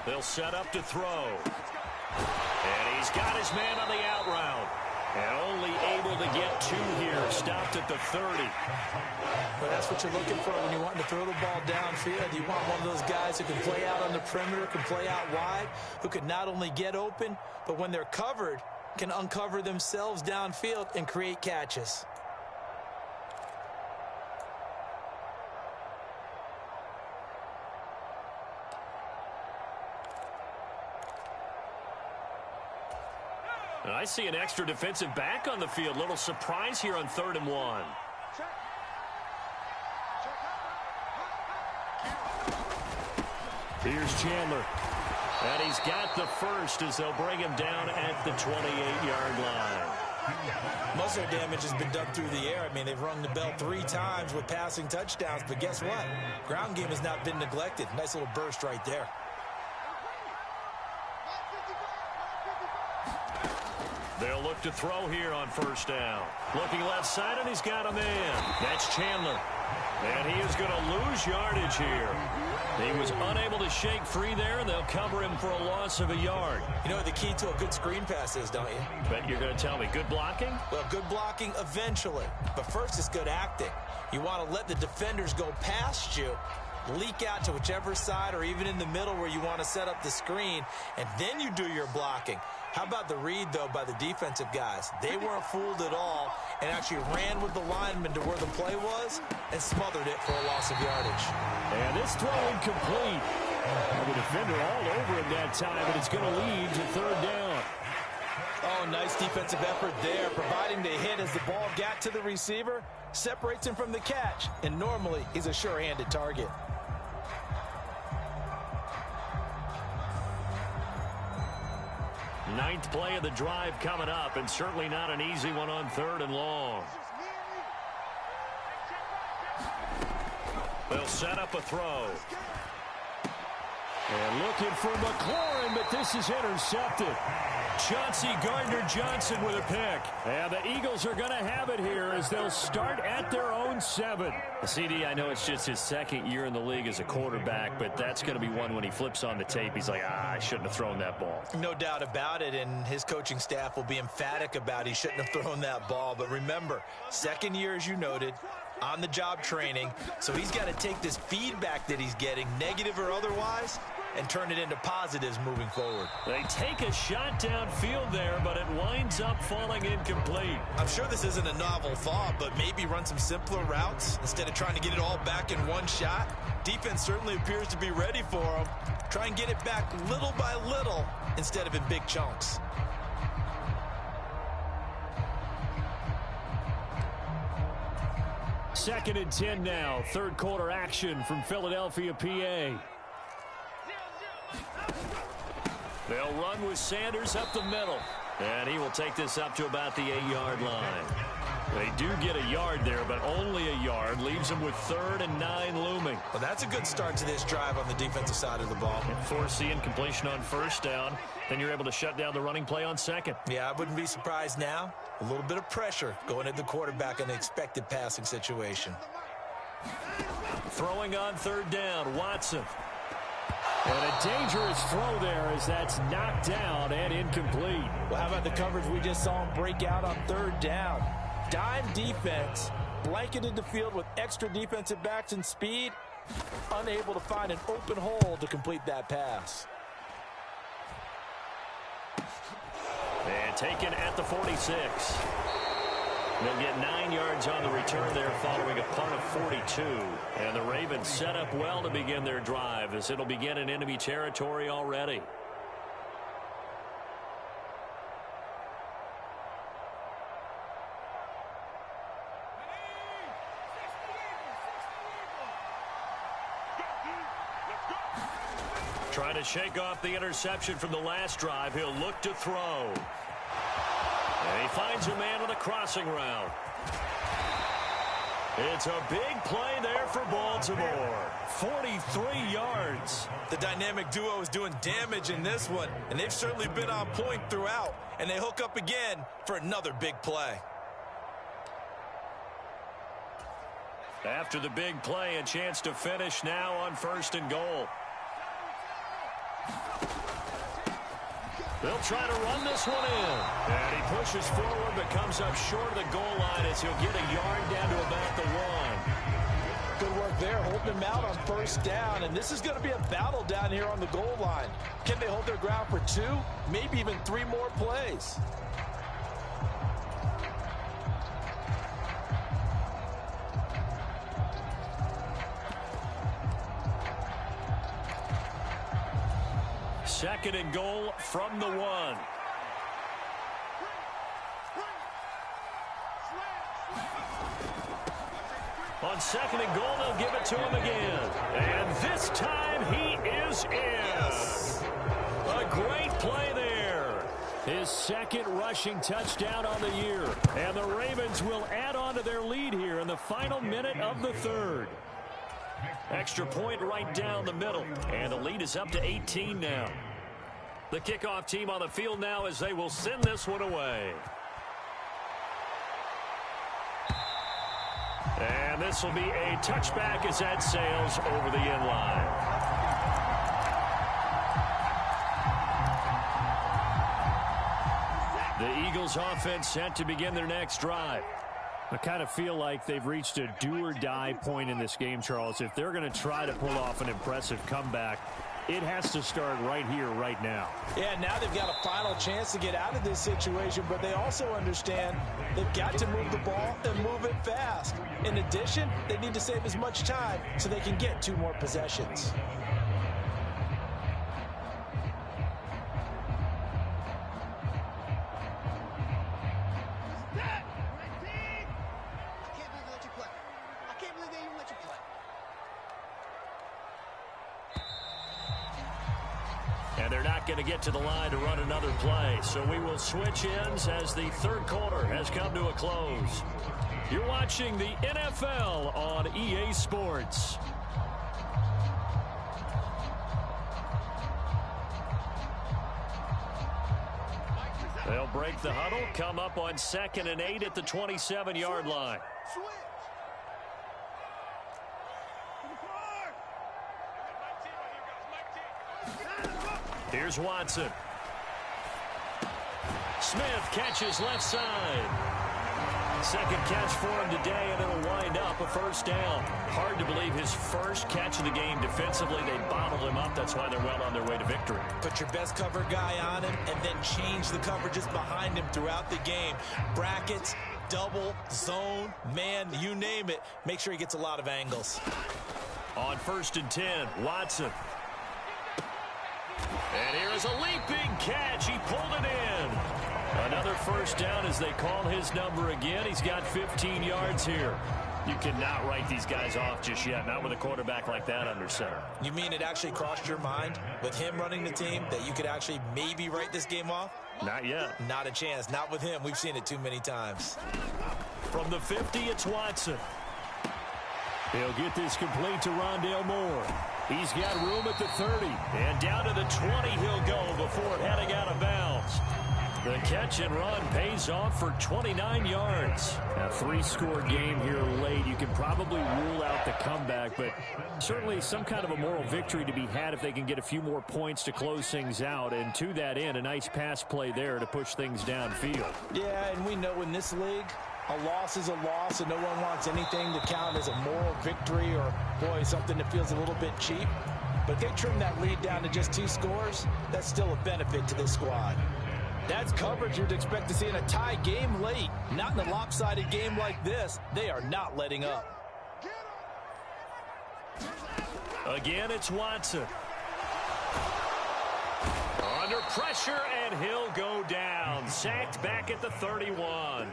They'll set up to throw. And he's got his man on the out route. And only able to get 2 here. Stopped at the 30. Well, that's what you're looking for when you want to throw the ball downfield. You want one of those guys who can play out on the perimeter, can play out wide, who can not only get open, but when they're covered, can uncover themselves downfield and create catches. And I see an extra defensive back on the field. Little surprise here on 3rd and 1. Here's Chandler. And he's got the first as they'll bring him down at the 28-yard line. Most of their damage has been done through the air. I mean, they've rung the bell 3 times with passing touchdowns, but guess what? Ground game has not been neglected. Nice little burst right there. They'll look to throw here on first down. Looking left side, and he's got a man. That's Chandler. And he is going to lose yardage here. He was unable to shake free there, and they'll cover him for a loss of a yard. You know what the key to a good screen pass is, don't you? Bet you're going to tell me. Good blocking? Well, good blocking eventually. But first, it's good acting. You want to let the defenders go past you, leak out to whichever side or even in the middle where you want to set up the screen, and then you do your blocking. How about the read, though, by the defensive guys? They weren't fooled at all and actually ran with the lineman to where the play was and smothered it for a loss of yardage. And this throw incomplete. The defender all over him that time, but it's going to lead to third down. Oh, nice defensive effort there, providing the hit as the ball got to the receiver, separates him from the catch, and normally he's a sure-handed target. Ninth play of the drive coming up, and certainly not an easy one on 3rd and long. They'll set up a throw. And looking for McLaurin, but this is intercepted. Chauncey Gardner-Johnson with a pick. And the Eagles are going to have it here as they'll start at their own 7. CD, I know it's just his second year in the league as a quarterback, but that's going to be one when he flips on the tape. He's like, I shouldn't have thrown that ball. No doubt about it, and his coaching staff will be emphatic about he shouldn't have thrown that ball. But remember, second year, as you noted, on-the-job training, so he's got to take this feedback that he's getting, negative or otherwise, and turn it into positives moving forward. They take a shot downfield there, but it winds up falling incomplete. I'm sure this isn't a novel thought, but maybe run some simpler routes instead of trying to get it all back in one shot. Defense certainly appears to be ready for him. Try and get it back little by little instead of in big chunks. Second and 10 now. Third quarter action from Philadelphia, PA. They'll run with Sanders up the middle. And he will take this up to about the 8-yard line. They do get a yard there, but only a yard. Leaves them with 3rd and 9 looming. Well, that's a good start to this drive on the defensive side of the ball. And force the incompletion on 1st down. Then you're able to shut down the running play on 2nd. Yeah, I wouldn't be surprised now. A little bit of pressure going at the quarterback in the expected passing situation. Throwing on 3rd down, Watson. And a dangerous throw there as that's knocked down and incomplete. Well, how about the coverage we just saw him break out on 3rd down? Dime defense, blanketed the field with extra defensive backs and speed, unable to find an open hole to complete that pass. And taken at the 46. They'll get 9 yards on the return there following a punt of 42. And the Ravens set up well to begin their drive as it'll begin in enemy territory already. Trying to shake off the interception from the last drive. He'll look to throw. And he finds a man on the crossing route. It's a big play there for Baltimore. 43 yards. The dynamic duo is doing damage in this one, and they've certainly been on point throughout. And they hook up again for another big play. After the big play, a chance to finish now on 1st and goal. They'll try to run this one in. And he pushes forward but comes up short of the goal line as he'll get a yard down to about the 1. Good work there, holding him out on 1st down. And this is going to be a battle down here on the goal line. Can they hold their ground for 2, maybe even 3 more plays? Second and goal from the 1. On 2nd and goal, they'll give it to him again. And this time he is in. A great play there. His 2nd rushing touchdown on the year. And the Ravens will add on to their lead here in the final minute of the 3rd. Extra point right down the middle. And the lead is up to 18 now. The kickoff team on the field now as they will send this one away. And this will be a touchback as that sails over the end line. The Eagles offense set to begin their next drive. I kind of feel like they've reached a do-or-die point in this game, Charles. If they're going to try to pull off an impressive comeback, it has to start right here, right now. Yeah, now they've got a final chance to get out of this situation, but they also understand they've got to move the ball and move it fast. In addition, they need to save as much time so they can get 2 more possessions. And they're not going to get to the line to run another play. So we will switch ends as the third quarter has come to a close. You're watching the NFL on EA Sports. They'll break the huddle, come up on 2nd and 8 at the 27-yard line. Here's Watson. Smith catches left side. Second catch for him today, and it'll wind up a first down. Hard to believe his first catch of the game defensively. They bottled him up. That's why they're well on their way to victory. Put your best cover guy on him and then change the coverages behind him throughout the game. Brackets, double, zone, man, you name it. Make sure he gets a lot of angles. On 1st and 10, Watson. And here is a leaping catch. He pulled it in. Another first down as they call his number again. He's got 15 yards here. You cannot write these guys off just yet, not with a quarterback like that under center. You mean it actually crossed your mind with him running the team that you could actually maybe write this game off? Not yet. Not a chance. Not with him. We've seen it too many times. From the 50, it's Watson. He'll get this complete to Rondale Moore. He's got room at the 30. And down to the 20 he'll go before heading out of bounds. The catch and run pays off for 29 yards. A 3-score game here late. You can probably rule out the comeback, but certainly some kind of a moral victory to be had if they can get a few more points to close things out. And to that end, a nice pass play there to push things downfield. Yeah, and we know in this league, a loss is a loss, and no one wants anything to count as a moral victory or, boy, something that feels a little bit cheap. But if they trim that lead down to just 2 scores, that's still a benefit to this squad. That's coverage you'd expect to see in a tie game late. Not in a lopsided game like this. They are not letting up. Again, it's Watson. Under pressure, and he'll go down. Sacked back at the 31.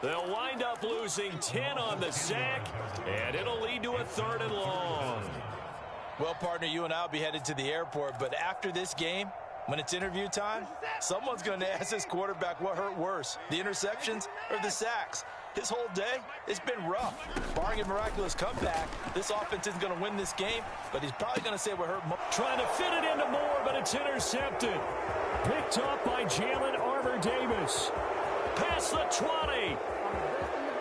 They'll wind up losing 10 on the sack, and it'll lead to a 3rd and long. Well, partner, you and I will be headed to the airport, but after this game, when it's interview time, someone's going to ask this quarterback what hurt worse, the interceptions or the sacks. His whole day, it's been rough. Barring a miraculous comeback, this offense isn't going to win this game, but he's probably going to say what hurt more. Trying to fit it into Moore, but it's intercepted. Picked up by Jalen Armour-Davis. Past the 20.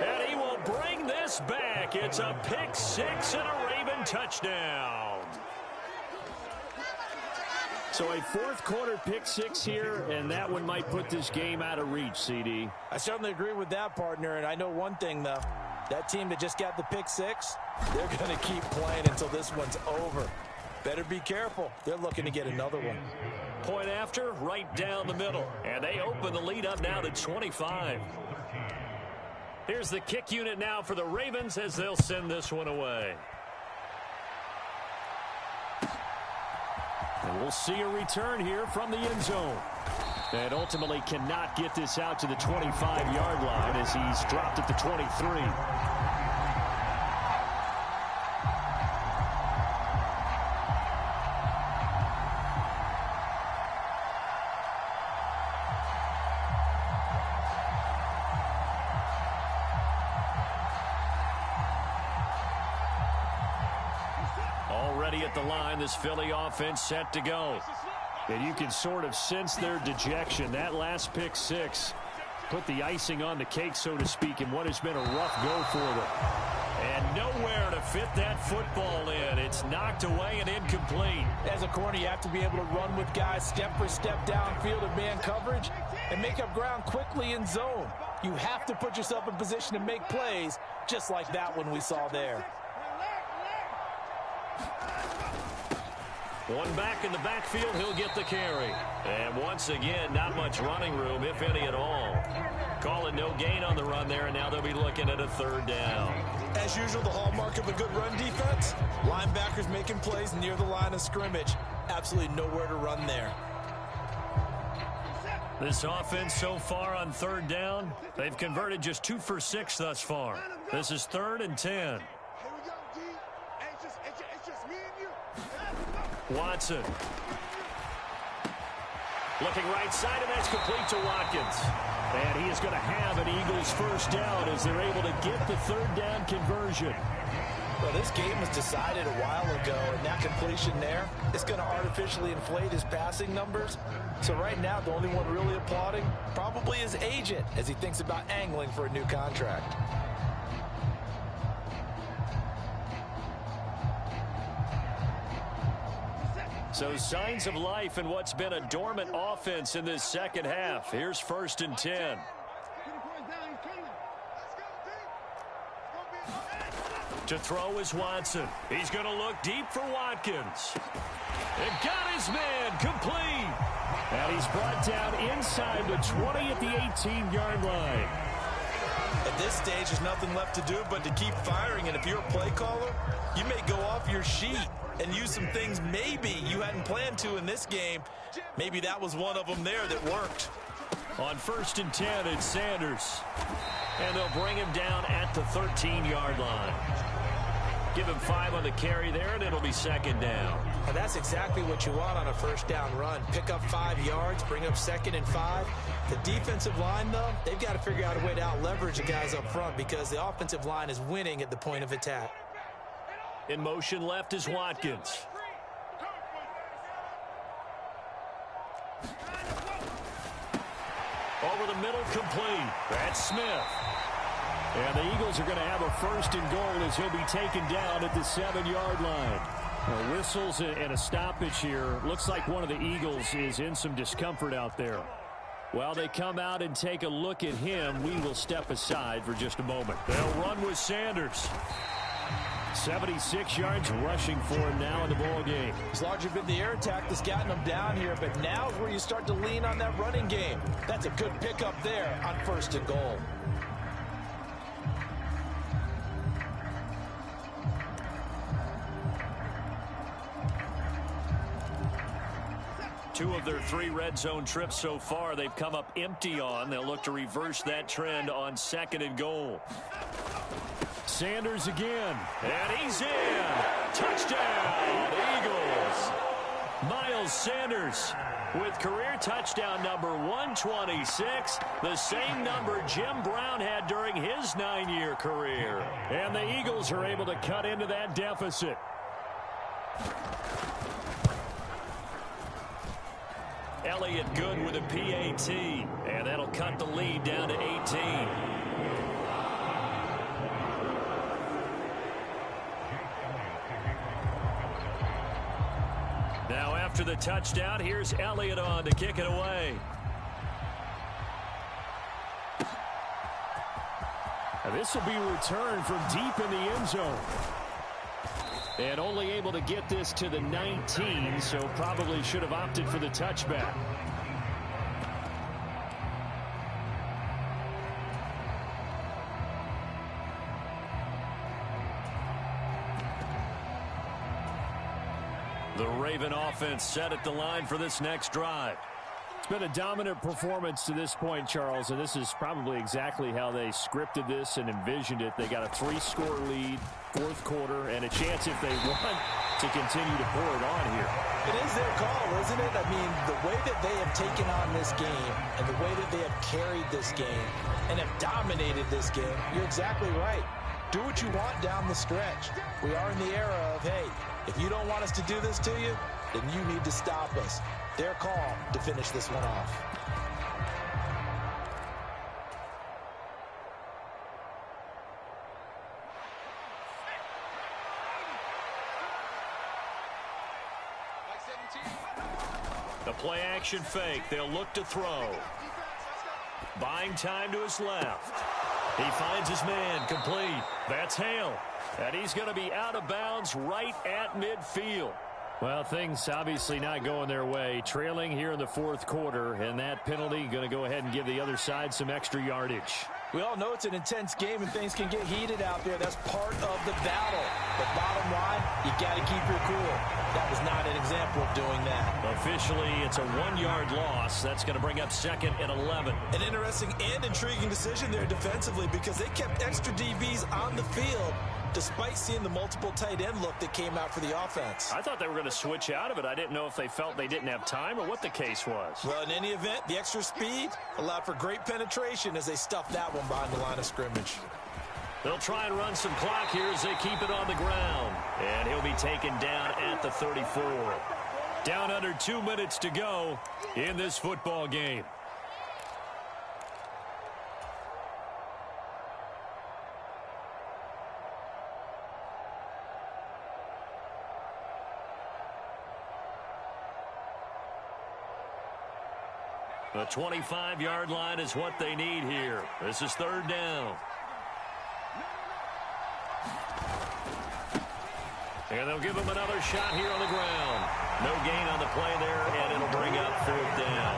And he will bring this back. It's a pick 6 and a Raven touchdown. So a 4th quarter pick 6 here, and that one might put this game out of reach, CD. I certainly agree with that, partner, and I know one thing, though. That team that just got the pick 6, they're going to keep playing until this one's over. Better be careful. They're looking to get another one. Point after, right down the middle. And they open the lead up now to 25. Here's the kick unit now for the Ravens as they'll send this one away. And we'll see a return here from the end zone. And ultimately cannot get this out to the 25-yard line as he's dropped at the 23. Already at the line, this Philly offense set to go. And you can sort of sense their dejection. That last pick 6 put the icing on the cake, so to speak, in what has been a rough go for them. And nowhere to fit that football in. It's knocked away and incomplete. As a corner, you have to be able to run with guys step for step downfield in man coverage. and make up ground quickly in zone. You have to put yourself in position to make plays, just like that one we saw there. One back in the backfield, he'll get the carry. And once again, not much running room, if any at all. Calling no gain on the run there, and now they'll be looking at a third down. As usual, the hallmark of a good run defense, linebackers making plays near the line of scrimmage. Absolutely nowhere to run there. This offense so far on third down, they've converted just 2 for 6 thus far. This is 3rd and 10. Watson. Looking right side, and that's complete to Watkins. And he is going to have an Eagles first down as they're able to get the third down conversion. Well, this game was decided a while ago, and that completion there is going to artificially inflate his passing numbers. So right now, the only one really applauding probably his agent as he thinks about angling for a new contract. So signs of life in what's been a dormant offense in this second half. Here's 1st and 10. To throw is Watson. He's going to look deep for Watkins. And got his man complete. And he's brought down inside the 20 at the 18-yard line. At this stage, there's nothing left to do but to keep firing. And if you're a play caller, you may go off your sheet and use some things maybe you hadn't planned to in this game. Maybe that was one of them there that worked. On 1st and 10, it's Sanders. And they'll bring him down at the 13-yard line. Give him 5 on the carry there, and it'll be 2nd down. And that's exactly what you want on a first down run. Pick up 5 yards, bring up 2nd and 5. The defensive line, though, they've got to figure out a way to out-leverage the guys up front because the offensive line is winning at the point of attack. In motion left is Watkins. Over the middle, complete. That's Smith. And the Eagles are going to have a 1st and goal as he'll be taken down at the 7-yard line. Well, whistles and a stoppage here. Looks like one of the Eagles is in some discomfort out there. While they come out and take a look at him, we will step aside for just a moment. They'll run with Sanders. 76 yards rushing for him now in the ball game. It's largely been the air attack that's gotten them down here, but now is where you start to lean on that running game. That's a good pickup there on 1st and goal. Two of their 3 red zone trips so far, they've come up empty on. They'll look to reverse that trend on 2nd and goal. Sanders again, and he's in. Touchdown, Eagles. Miles Sanders with career touchdown number 126, the same number Jim Brown had during his 9-year career. And the Eagles are able to cut into that deficit. Elliott good with a PAT, and that'll cut the lead down to 18. Now after the touchdown, here's Elliott on to kick it away. And this will be returned from deep in the end zone. And only able to get this to the 19, so probably should have opted for the touchback. The Raven offense set at the line for this next drive. It's been a dominant performance to this point, Charles, and this is probably exactly how they scripted this and envisioned it. They got a 3-score lead, 4th quarter, and a chance if they want to continue to pour it on here. It is their call, isn't it? I mean, the way that they have taken on this game and the way that they have carried this game and have dominated this game, you're exactly right. Do what you want down the stretch. We are in the era of, hey, if you don't want us to do this to you, then you need to stop us. Their call to finish this one off. The play action fake. They'll look to throw. buying time to his left. He finds his man, complete. That's Hale. And he's going to be out of bounds right at midfield. Well, things obviously not going their way. Trailing here in the fourth quarter, and that penalty going to go ahead and give the other side some extra yardage. We all know it's an intense game and things can get heated out there. That's part of the battle. But bottom line, you got to keep your cool. That was not an example of doing that. Officially, it's a 1-yard loss. That's going to bring up 2nd and 11. An interesting and intriguing decision there defensively because they kept extra DBs on the field despite seeing the multiple tight end look that came out for the offense. I thought they were going to switch out of it. I didn't know if they felt they didn't have time or what the case was. Well, in any event, the extra speed allowed for great penetration as they stuffed that one behind the line of scrimmage. They'll try and run some clock here as they keep it on the ground. And he'll be taken down at the 34. Down under 2 minutes to go in this football game. The 25-yard line is what they need here. This is 3rd down. And they'll give him another shot here on the ground. No gain on the play there, and it'll bring up 4th down.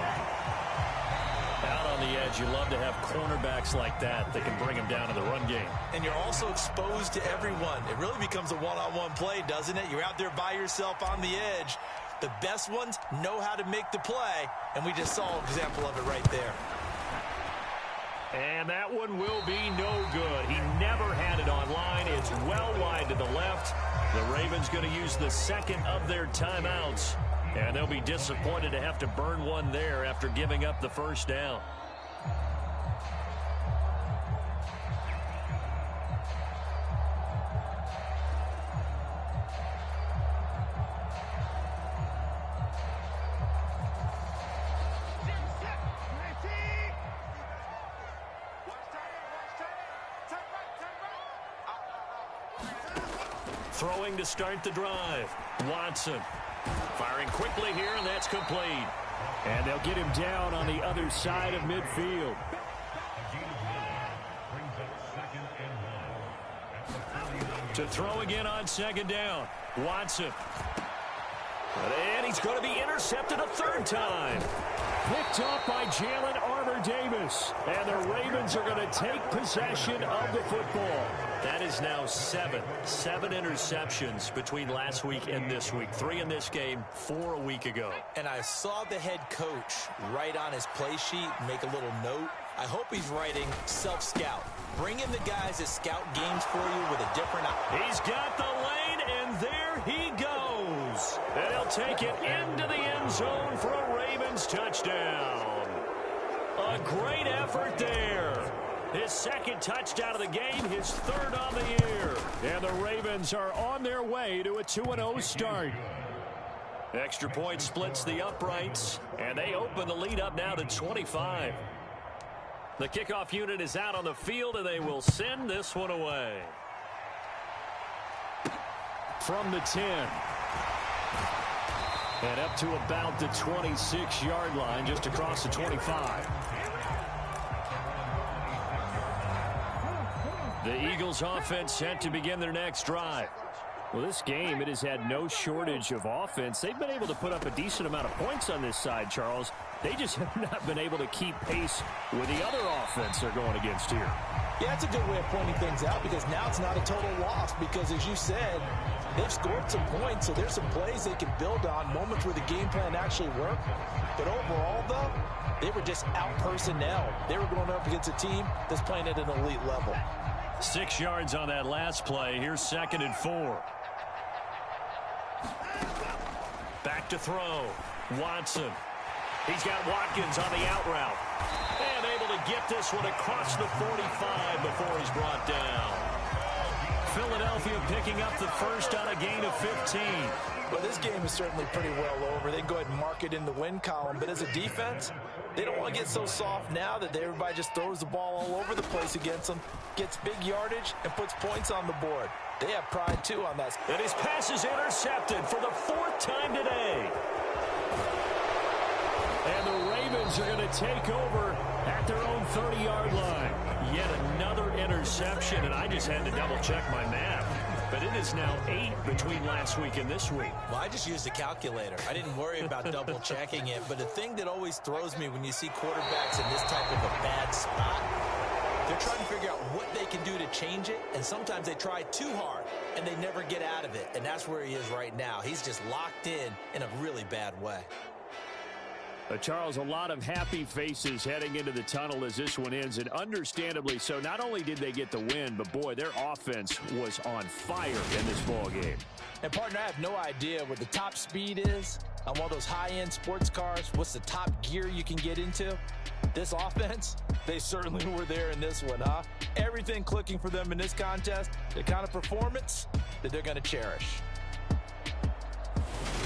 Out on the edge, you love to have cornerbacks like that can bring him down in the run game. And you're also exposed to everyone. It really becomes a one-on-one play, doesn't it? You're out there by yourself on the edge. The best ones know how to make the play, and we just saw an example of it right there. And that one will be no good. He never had it on line. It's well wide to the left. The Ravens going to use the 2nd of their timeouts, and they'll be disappointed to have to burn one there after giving up the 1st down. Throwing to start the drive. Watson firing quickly here, and that's complete. And they'll get him down on the other side of midfield. To throw again on 2nd down. Watson. And he's going to be intercepted a 3rd time. Picked off by Jalen Armour-Davis. And the Ravens are going to take possession of the football. That is now 7 interceptions between last week and this week. 3 in this game, 4 a week ago. And I saw the head coach write on his play sheet, make a little note. I hope he's writing self-scout. Bring in the guys that scout games for you with a different eye. He's got the lane, and there he goes. And he'll take it into the end zone for a Ravens touchdown. A great effort there. His 2nd touchdown of the game, his 3rd on the year. And the Ravens are on their way to a 2-0 start. Extra point splits the uprights, and they open the lead up now to 25. The kickoff unit is out on the field, and they will send this one away. From the 10. And up to about the 26-yard line, just across the 25. The Eagles offense set to begin their next drive. Well, this game, it has had no shortage of offense. They've been able to put up a decent amount of points on this side, Charles. They just have not been able to keep pace with the other offense they're going against here. Yeah, that's a good way of pointing things out because now it's not a total loss because, as you said, they've scored some points, so there's some plays they can build on, moments where the game plan actually worked. But overall, though, they were just out personnel. They were going up against a team that's playing at an elite level. 6 yards on that last play. Here's 2nd and 4. Back to throw. Watson. He's got Watkins on the out route. And able to get this one across the 45 before he's brought down. Philadelphia picking up the 1st on a gain of 15. Well, this game is certainly pretty well over. They can go ahead and mark it in the win column. But as a defense, they don't want to get so soft now that everybody just throws the ball all over the place against them, gets big yardage, and puts points on the board. They have pride, too, on that. And his pass is intercepted for the 4th time today. And the Ravens are going to take over at their own 30-yard line. Yet another interception, and I just had to double-check my math. But it is now 8 between last week and this week. Well, I just used a calculator. I didn't worry about double-checking it. But the thing that always throws me when you see quarterbacks in this type of a bad spot, they're trying to figure out what they can do to change it, and sometimes they try too hard, and they never get out of it. And that's where he is right now. He's just locked in a really bad way. Charles, a lot of happy faces heading into the tunnel as this one ends, and understandably so. Not only did they get the win, but, boy, their offense was on fire in this ball game. And, partner, I have no idea what the top speed is on one of those high-end sports cars. What's the top gear you can get into? This offense, they certainly were there in this one, huh? Everything clicking for them in this contest, the kind of performance that they're going to cherish.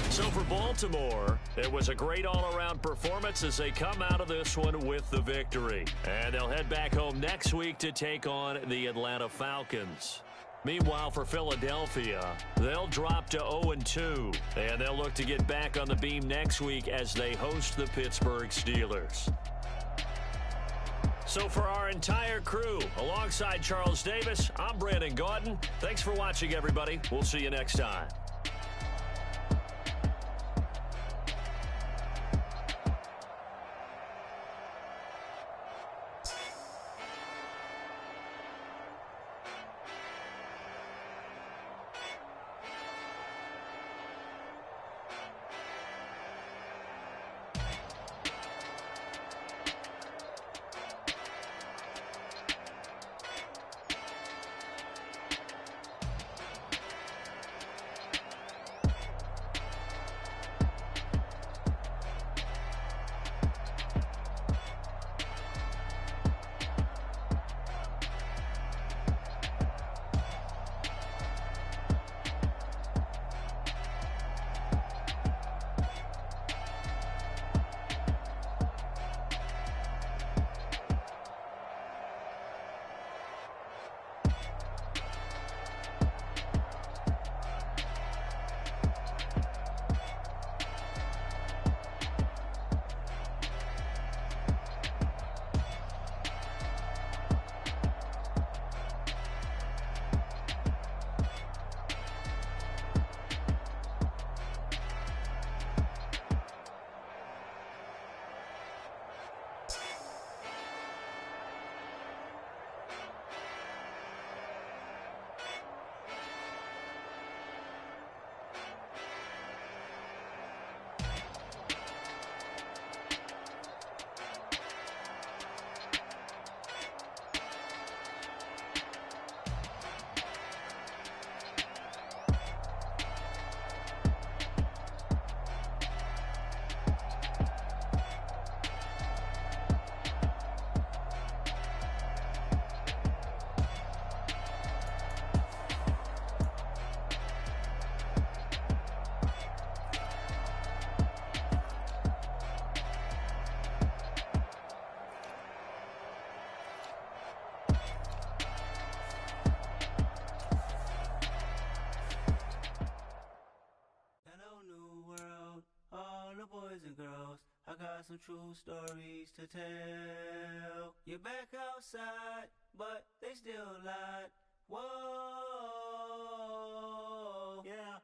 So for Baltimore, it was a great all-around performance as they come out of this one with the victory. And they'll head back home next week to take on the Atlanta Falcons. Meanwhile, for Philadelphia, they'll drop to 0-2, and they'll look to get back on the beam next week as they host the Pittsburgh Steelers. So for our entire crew, alongside Charles Davis, I'm Brandon Gaudin. Thanks for watching, everybody. We'll see you next time. boys and girls, I got some true stories to tell. You're back outside, but they still lied. Whoa, yeah.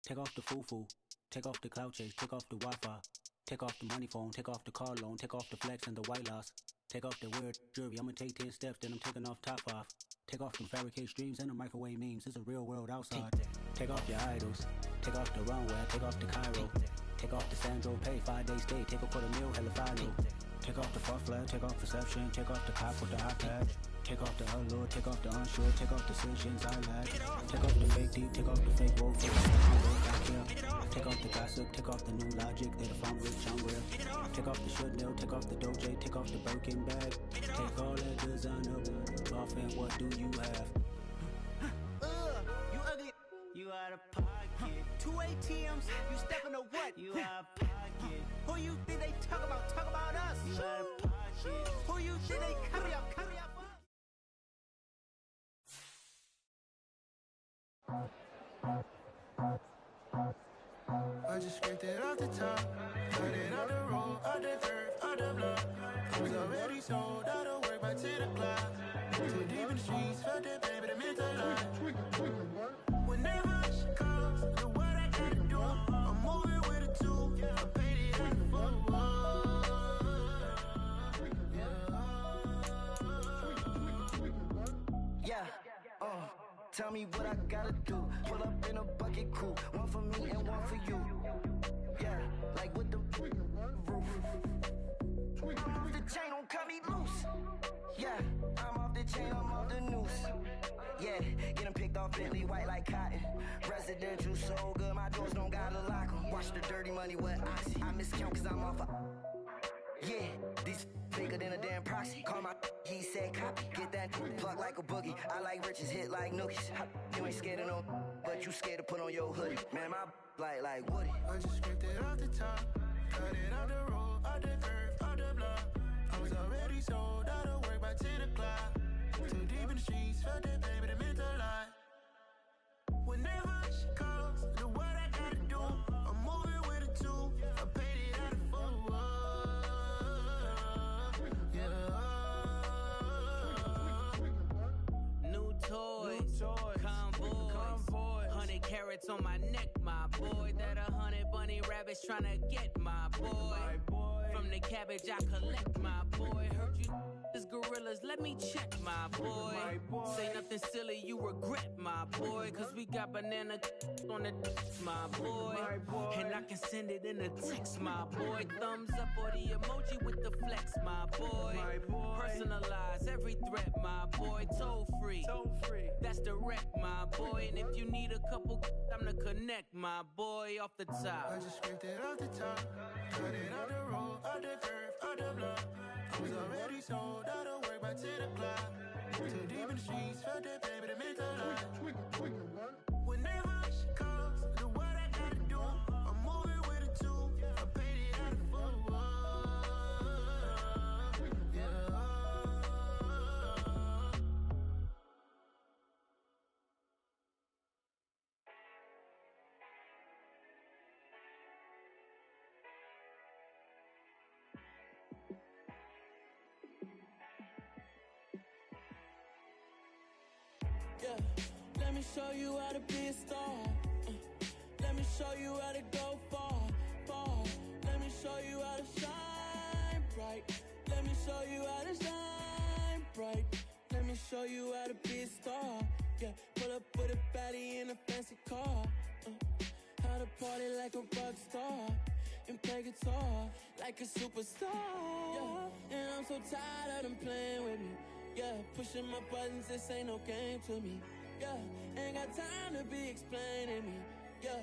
Take off the foo-foo, take off the cloud chase, take off the Wi-Fi, take off the money phone, take off the car loan, take off the flex and the white loss, take off the weird jewelry. I'ma take 10 steps, then I'm taking off top off. Take off them fabricated streams and the microwave memes. It's a real world outside. Take off your idols, take off the runway, take off the Cairo, take off the Sandro Pay, 5-day stay, take a $250,000 hella follow. Take off the far flag, take off perception, take off the cop with the iPad. Take off the allure, take off the unsure, take off the decisions I lack. Take off the fake deep, take off the fake woke, take off the humble, I care. Take off the gossip, take off the new logic that if I'm rich, I'm real. Take off the should know, take off the Doja, take off the Birkin bag. Take all that designer off and what do you have? You ugly, you out of pocket. 2 ATMs, you stepping to what? You out of pocket. Who you think they talk about us? You out of pocket. Who you think they carry up for? I just scraped it off the top. Cut it out the road, out the curve, out the block. I was already sold, out of work by 10 o'clock. Too deep in the streets, felt that baby, that meant a lot. Whenever she calls, the what I gotta do, I'm moving with a two. I paid it out the full. Yeah, tell me what I gotta do. Pull up in a bucket crew, one for me and one for you. Yeah, like with the roof. I'm off the chain, don't cut me loose. Yeah, I'm off the chain, I'm off the noose. Yeah, get them picked off Bentley, white like cotton. Residential so good, my doors don't gotta lock 'em. Watch the dirty money with Oxy. I miscount cause I'm off a... Yeah, these bigger than a damn proxy. Call my he said copy. Get that plug like a boogie. I like riches, hit like nookies. You ain't scared of no, but you scared to put on your hoodie. Man, my like Woody. I just scraped it off the top. Cut it out the road, out the curve, out the block. I was already sold, out of work by 10 o'clock. Too deep in the streets, felt that baby, that meant a lot. Whenever she calls, the what I gotta do, I'm moving with a two. I paid it out of full. New toys, convoys, 100 carats on my neck, my boy. That 100 bunny rabbits tryna get my boy. From the cabbage I collect, my boy. Heard you is gorillas, let me check, my boy. Say nothing silly, you regret, my boy. Cause we got banana on the my boy. And I can send it in a text, my boy. Thumbs up or the emoji with the flex, my boy. Personalize every threat, my boy. Toll free, that's direct, my boy. And if you need a couple, I'm the connect, my boy. Off the top, I just scraped it off the top. Cut it out the road, out the curve, out the block. I was already sold, out of work by 10 o'clock. Too deep in the streets, felt that baby, that meant a lot. Whenever she calls, the what I gotta do, I'm moving with a two. I paid it out of full. Yeah, let me show you how to be a star. Let me show you how to go far, far. Let me show you how to shine bright. Let me show you how to shine bright. Let me show you how to be a star. Yeah, pull up with a baddie in a fancy car. How to party like a rock star and play guitar like a superstar. Yeah, and I'm so tired of them playing with me. Yeah, pushing my buttons, this ain't no game to me. Yeah, ain't got time to be explaining me. Yeah,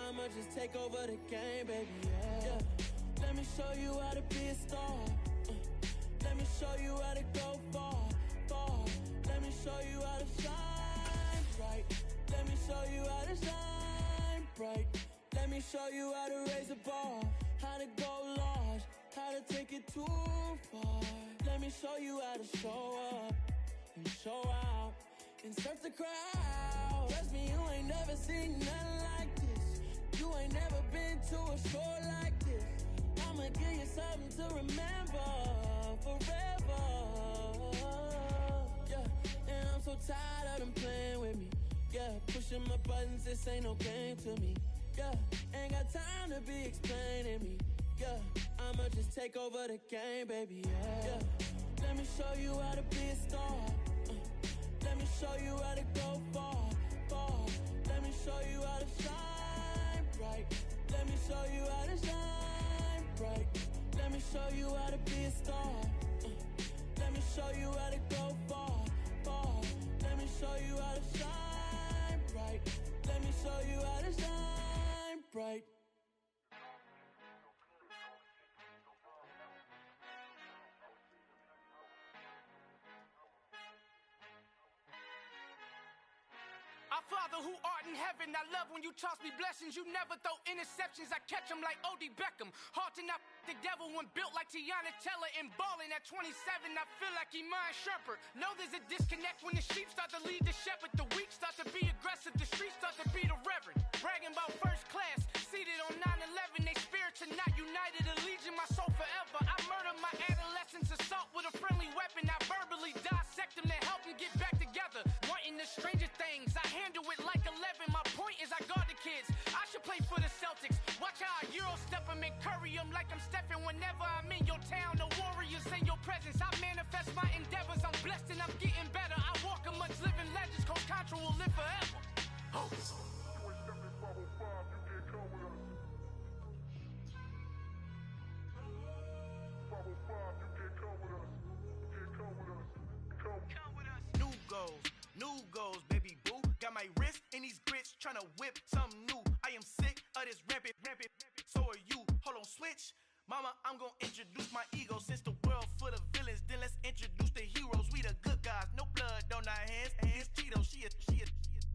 I'ma just take over the game, baby. Yeah, let me show you how to be a star. Let me show you how to go far, far. Let me show you how to shine bright. Let me show you how to shine bright. Let me show you how to raise the bar, how to go large, how to take it too far. Let me show you how to show up and show out and surf the crowd. Trust me, you ain't never seen nothing like this. You ain't never been to a show like this. I'ma give you something to remember forever. Yeah, and I'm so tired of them playing with me. Yeah, pushing my buttons, this ain't no game to me. Yeah, ain't got time to be explaining me. Yeah, I'ma just take over the game, baby. Yeah, let me show you how to be a star. Let me show you how to go far, far. Let me show you how to shine bright. Let me show you how to shine bright. Let me show you how to be a star. Let me show you how to go far, far. Let me show you how to shine bright. Let me show you how to shine bright. Our Father who art in heaven, I love when you toss me blessings. You never throw interceptions, I catch them like O.D. Beckham. Hard to not the devil when built like Tiana Teller and balling at 27. I feel like Iman Shumpert. Know there's a disconnect when the sheep start to lead the shepherd. The weak start to be aggressive, the streets start to be the reverend. Bragging about first class, seated wedded a legion, my soul forever. I murdered my adolescence assault with a friendly weapon. I verbally dissect them to help them get back together. Wanting the stranger things, I handle it like 11. My point is I guard the kids. I should play for the Celtics. Watch how I Euro step them and curry them like I'm Stephen. Whenever I'm in your town, the Warriors in your presence. I manifest my endeavors. I'm blessed and I'm getting better. I walk amongst living legends. Coach Contra will live forever. Oh. New goals, baby boo. Got my wrist in these grits, tryna whip something new. I am sick of this rampant. So are you. Hold on, switch. Mama, I'm gonna introduce my ego. Since the world full of villains, then let's introduce the heroes. We the good guys, no blood on our hands. Hands Tito, she a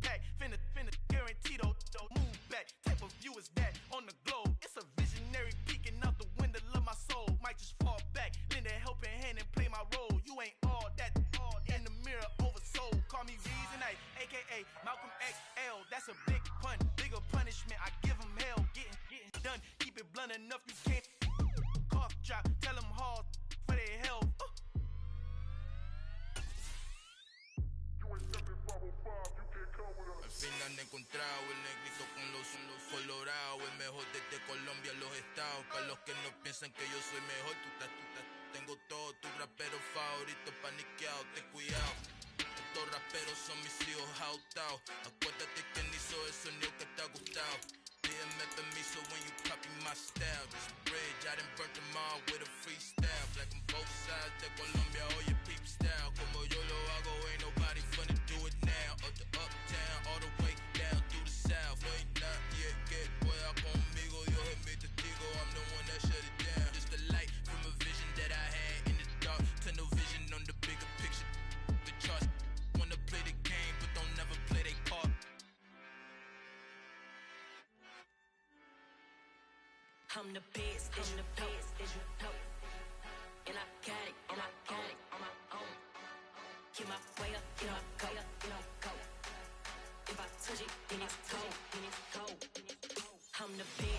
pack. Finna guaranteed. Move back. Type of view is that on the globe? It's a visionary peeking out the window of my soul. Might just fall back, lend a helping hand and play my role. You ain't all that in the mirror oversold. Call me Reason A, aka Malcolm XL. That's a big pun, bigger punishment. I give him hell, getting done. Keep it blunt enough, you can't cough drop. Tell them hard for their health. Al fin han encontrado el negrito con los colorados, el mejor desde Colombia, los estados. Para los que no piensan que yo soy mejor, tengo todo, tu rapero favorito paniqueado, ten cuidado. Estos raperos son mis hijos jautados. Acuérdate quién hizo el sonido que te ha gustado. Pídeme permiso when you copy my style. This bridge, I done burnt them all with a freestyle. Black on both sides de Colombia, oye peep style. Como yo lo hago, ain't nobody finna do it now. Up to uptown, all the way down through the south. No hay nadie que pueda conmigo, Dios es mi testigo. I'm the one that shut it down. Just a light from a vision that I had in the dark. Tunnel vision on the bigger picture. The charts wanna play the game, but don't never play their part. I'm the best, and you know. And I got it, on my own. Get my way up, go. If I touch it, then it's cold. I'm the best.